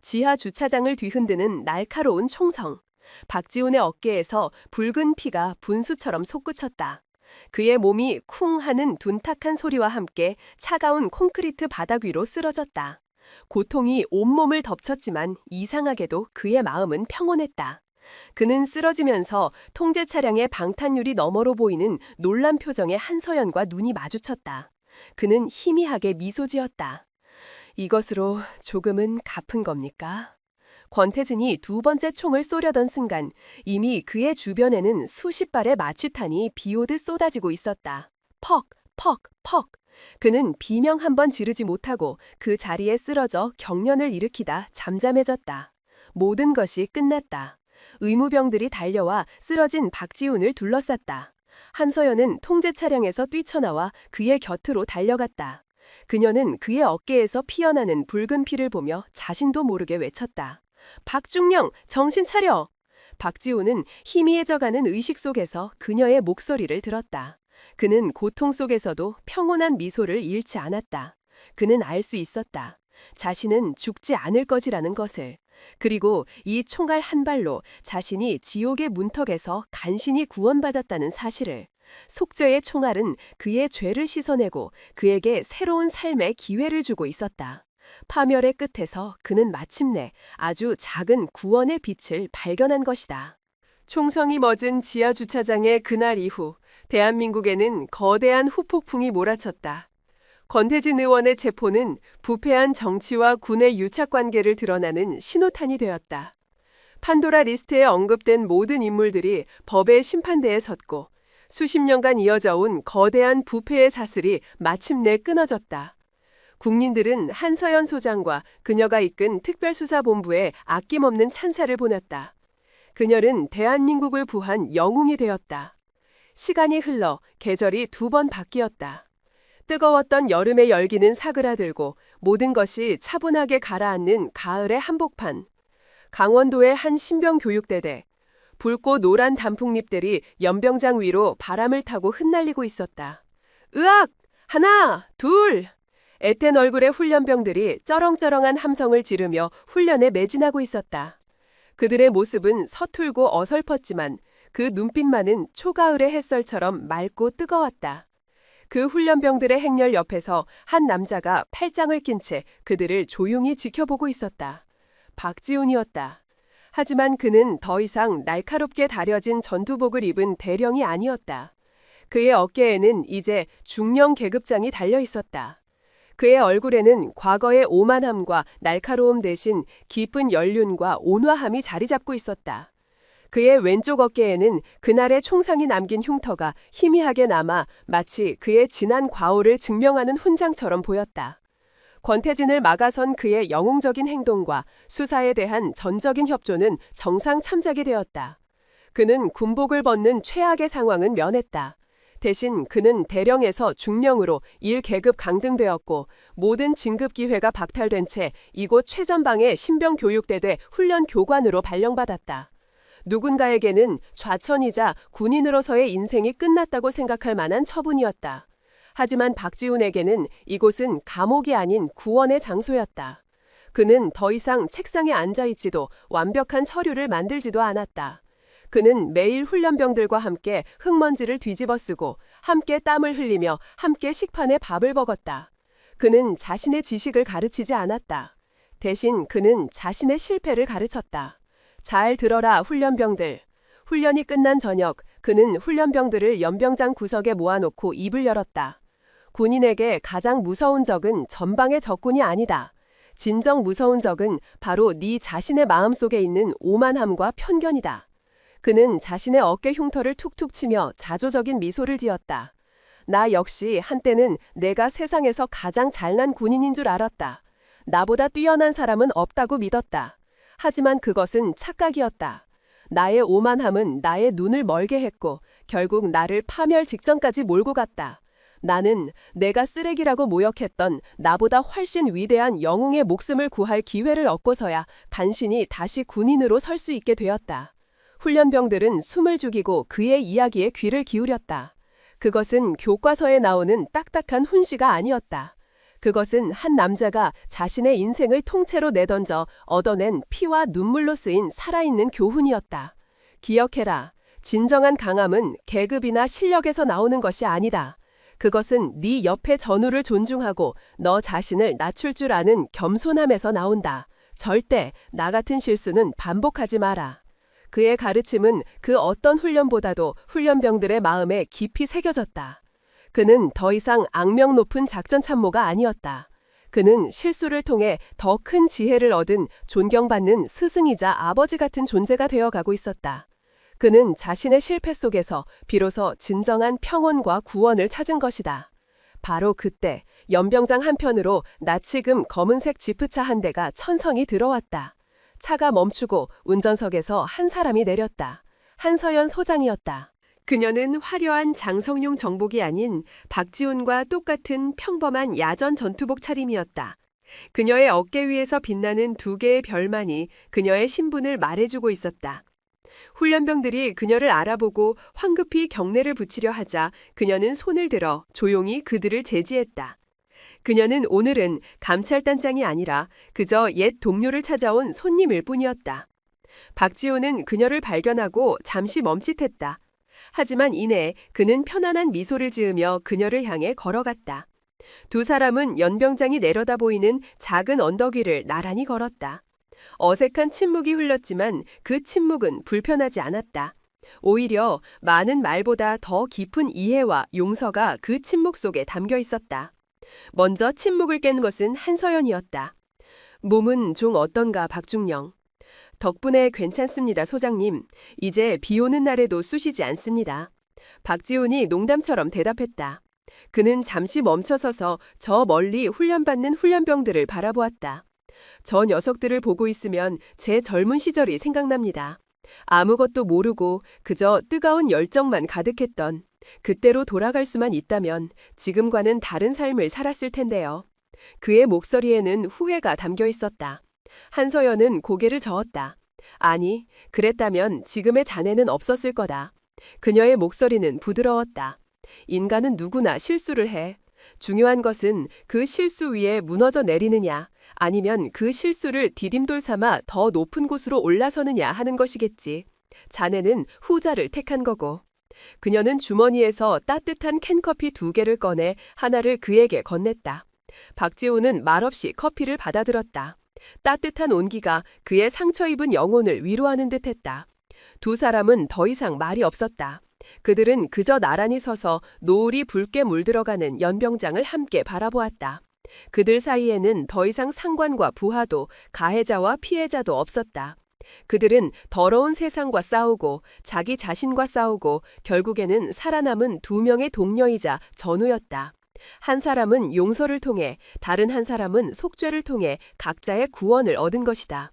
지하 주차장을 뒤흔드는 날카로운 총성. 박지훈의 어깨에서 붉은 피가 분수처럼 솟구쳤다. 그의 몸이 쿵 하는 둔탁한 소리와 함께 차가운 콘크리트 바닥 위로 쓰러졌다. 고통이 온몸을 덮쳤지만 이상하게도 그의 마음은 평온했다. 그는 쓰러지면서 통제 차량의 방탄유리 너머로 보이는 놀란 표정의 한서연과 눈이 마주쳤다. 그는 희미하게 미소 지었다. 이것으로 조금은 갚은 겁니까? 권태진이 두 번째 총을 쏘려던 순간 이미 그의 주변에는 수십 발의 마취탄이 비오듯 쏟아지고 있었다. 퍽, 퍽, 퍽. 그는 비명 한 번 지르지 못하고 그 자리에 쓰러져 경련을 일으키다 잠잠해졌다. 모든 것이 끝났다. 의무병들이 달려와 쓰러진 박지훈을 둘러쌌다. 한서연은 통제 차량에서 뛰쳐나와 그의 곁으로 달려갔다. 그녀는 그의 어깨에서 피어나는 붉은 피를 보며 자신도 모르게 외쳤다. 박중령, 정신 차려! 박지훈은 희미해져가는 의식 속에서 그녀의 목소리를 들었다. 그는 고통 속에서도 평온한 미소를 잃지 않았다. 그는 알 수 있었다. 자신은 죽지 않을 것이라는 것을. 그리고 이 총알 한 발로 자신이 지옥의 문턱에서 간신히 구원받았다는 사실을. 속죄의 총알은 그의 죄를 씻어내고 그에게 새로운 삶의 기회를 주고 있었다. 파멸의 끝에서 그는 마침내 아주 작은 구원의 빛을 발견한 것이다. 총성이 멎은 지하주차장의 그날 이후 대한민국에는 거대한 후폭풍이 몰아쳤다. 권태진 의원의 체포는 부패한 정치와 군의 유착관계를 드러나는 신호탄이 되었다. 판도라 리스트에 언급된 모든 인물들이 법의 심판대에 섰고 수십 년간 이어져 온 거대한 부패의 사슬이 마침내 끊어졌다. 국민들은 한서연 소장과 그녀가 이끈 특별수사본부에 아낌없는 찬사를 보냈다. 그녀는 대한민국을 부한 영웅이 되었다. 시간이 흘러 계절이 두 번 바뀌었다. 뜨거웠던 여름의 열기는 사그라들고 모든 것이 차분하게 가라앉는 가을의 한복판. 강원도의 한 신병교육대대. 붉고 노란 단풍잎들이 연병장 위로 바람을 타고 흩날리고 있었다. 으악! 하나, 둘! 애텐 얼굴의 훈련병들이 쩌렁쩌렁한 함성을 지르며 훈련에 매진하고 있었다. 그들의 모습은 서툴고 어설펐지만 그 눈빛만은 초가을의 햇살처럼 맑고 뜨거웠다. 그 훈련병들의 행렬 옆에서 한 남자가 팔짱을 낀 채 그들을 조용히 지켜보고 있었다. 박지훈이었다. 하지만 그는 더 이상 날카롭게 다려진 전투복을 입은 대령이 아니었다. 그의 어깨에는 이제 중령 계급장이 달려 있었다. 그의 얼굴에는 과거의 오만함과 날카로움 대신 깊은 연륜과 온화함이 자리 잡고 있었다. 그의 왼쪽 어깨에는 그날의 총상이 남긴 흉터가 희미하게 남아 마치 그의 지난 과오를 증명하는 훈장처럼 보였다. 권태진을 막아선 그의 영웅적인 행동과 수사에 대한 전적인 협조는 정상 참작이 되었다. 그는 군복을 벗는 최악의 상황은 면했다. 대신 그는 대령에서 중령으로 1계급 강등되었고 모든 진급 기회가 박탈된 채 이곳 최전방의 신병교육대대 훈련교관으로 발령받았다. 누군가에게는 좌천이자 군인으로서의 인생이 끝났다고 생각할 만한 처분이었다. 하지만 박지훈에게는 이곳은 감옥이 아닌 구원의 장소였다. 그는 더 이상 책상에 앉아있지도 완벽한 서류를 만들지도 않았다. 그는 매일 훈련병들과 함께 흙먼지를 뒤집어쓰고 함께 땀을 흘리며 함께 식판에 밥을 먹었다. 그는 자신의 지식을 가르치지 않았다. 대신 그는 자신의 실패를 가르쳤다. 잘 들어라 훈련병들. 훈련이 끝난 저녁 그는 훈련병들을 연병장 구석에 모아놓고 입을 열었다. 군인에게 가장 무서운 적은 전방의 적군이 아니다. 진정 무서운 적은 바로 네 자신의 마음속에 있는 오만함과 편견이다. 그는 자신의 어깨 흉터를 툭툭 치며 자조적인 미소를 지었다. 나 역시 한때는 내가 세상에서 가장 잘난 군인인 줄 알았다. 나보다 뛰어난 사람은 없다고 믿었다. 하지만 그것은 착각이었다. 나의 오만함은 나의 눈을 멀게 했고 결국 나를 파멸 직전까지 몰고 갔다. 나는 내가 쓰레기라고 모욕했던 나보다 훨씬 위대한 영웅의 목숨을 구할 기회를 얻고서야 간신히 다시 군인으로 설 수 있게 되었다. 훈련병들은 숨을 죽이고 그의 이야기에 귀를 기울였다. 그것은 교과서에 나오는 딱딱한 훈시가 아니었다. 그것은 한 남자가 자신의 인생을 통째로 내던져 얻어낸 피와 눈물로 쓰인 살아있는 교훈이었다. 기억해라. 진정한 강함은 계급이나 실력에서 나오는 것이 아니다. 그것은 네 옆의 전우를 존중하고 너 자신을 낮출 줄 아는 겸손함에서 나온다. 절대 나 같은 실수는 반복하지 마라. 그의 가르침은 그 어떤 훈련보다도 훈련병들의 마음에 깊이 새겨졌다. 그는 더 이상 악명 높은 작전 참모가 아니었다. 그는 실수를 통해 더 큰 지혜를 얻은 존경받는 스승이자 아버지 같은 존재가 되어가고 있었다. 그는 자신의 실패 속에서 비로소 진정한 평온과 구원을 찾은 것이다. 바로 그때 연병장 한편으로 나치금 검은색 지프차 한 대가 천성이 들어왔다. 차가 멈추고 운전석에서 한 사람이 내렸다. 한서연 소장이었다. 그녀는 화려한 장성용 정복이 아닌 박지훈과 똑같은 평범한 야전 전투복 차림이었다. 그녀의 어깨 위에서 빛나는 두 개의 별만이 그녀의 신분을 말해주고 있었다. 훈련병들이 그녀를 알아보고 황급히 경례를 붙이려 하자 그녀는 손을 들어 조용히 그들을 제지했다. 그녀는 오늘은 감찰단장이 아니라 그저 옛 동료를 찾아온 손님일 뿐이었다. 박지호는 그녀를 발견하고 잠시 멈칫했다. 하지만 이내 그는 편안한 미소를 지으며 그녀를 향해 걸어갔다. 두 사람은 연병장이 내려다 보이는 작은 언덕 위를 나란히 걸었다. 어색한 침묵이 흘렀지만 그 침묵은 불편하지 않았다. 오히려 많은 말보다 더 깊은 이해와 용서가 그 침묵 속에 담겨 있었다. 먼저 침묵을 깬 것은 한서연이었다. 몸은 좀 어떤가 박중영. 덕분에 괜찮습니다 소장님. 이제 비 오는 날에도 쑤시지 않습니다. 박지훈이 농담처럼 대답했다. 그는 잠시 멈춰서서 저 멀리 훈련받는 훈련병들을 바라보았다. 저 녀석들을 보고 있으면 제 젊은 시절이 생각납니다. 아무것도 모르고 그저 뜨거운 열정만 가득했던 그때로 돌아갈 수만 있다면 지금과는 다른 삶을 살았을 텐데요. 그의 목소리에는 후회가 담겨 있었다. 한서연은 고개를 저었다. 아니, 그랬다면 지금의 자네는 없었을 거다. 그녀의 목소리는 부드러웠다. 인간은 누구나 실수를 해. 중요한 것은 그 실수 위에 무너져 내리느냐 아니면 그 실수를 디딤돌 삼아 더 높은 곳으로 올라서느냐 하는 것이겠지. 자네는 후자를 택한 거고. 그녀는 주머니에서 따뜻한 캔커피 2개를 꺼내 하나를 그에게 건넸다. 박지호는 말없이 커피를 받아들었다. 따뜻한 온기가 그의 상처 입은 영혼을 위로하는 듯했다. 두 사람은 더 이상 말이 없었다. 그들은 그저 나란히 서서 노을이 붉게 물들어가는 연병장을 함께 바라보았다. 그들 사이에는 더 이상 상관과 부하도 가해자와 피해자도 없었다. 그들은 더러운 세상과 싸우고 자기 자신과 싸우고 결국에는 살아남은 2명의 동료이자 전우였다. 한 사람은 용서를 통해 다른 한 사람은 속죄를 통해 각자의 구원을 얻은 것이다.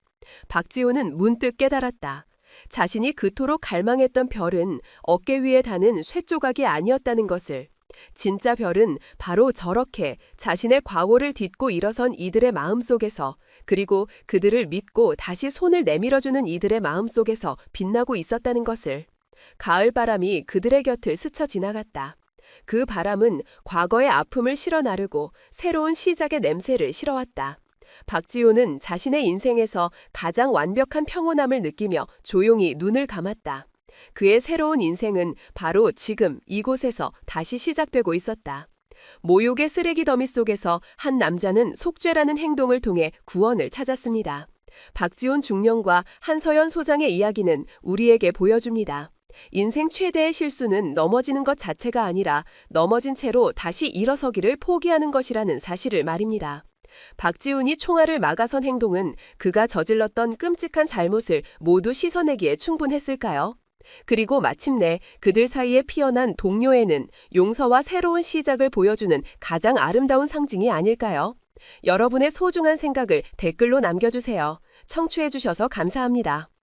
박지호는 문득 깨달았다. 자신이 그토록 갈망했던 별은 어깨 위에 다는 쇠조각이 아니었다는 것을. 진짜 별은 바로 저렇게 자신의 과오를 딛고 일어선 이들의 마음속에서 그리고 그들을 믿고 다시 손을 내밀어주는 이들의 마음속에서 빛나고 있었다는 것을. 가을바람이 그들의 곁을 스쳐 지나갔다. 그 바람은 과거의 아픔을 실어 나르고 새로운 시작의 냄새를 실어왔다. 박지호는 자신의 인생에서 가장 완벽한 평온함을 느끼며 조용히 눈을 감았다. 그의 새로운 인생은 바로 지금 이곳에서 다시 시작되고 있었다. 모욕의 쓰레기 더미 속에서 한 남자는 속죄라는 행동을 통해 구원을 찾았습니다. 박지훈 중령과 한서연 소장의 이야기는 우리에게 보여줍니다. 인생 최대의 실수는 넘어지는 것 자체가 아니라 넘어진 채로 다시 일어서기를 포기하는 것이라는 사실을 말입니다. 박지훈이 총알을 막아선 행동은 그가 저질렀던 끔찍한 잘못을 모두 씻어내기에 충분했을까요? 그리고 마침내 그들 사이에 피어난 동료애는 용서와 새로운 시작을 보여주는 가장 아름다운 상징이 아닐까요? 여러분의 소중한 생각을 댓글로 남겨주세요. 청취해주셔서 감사합니다.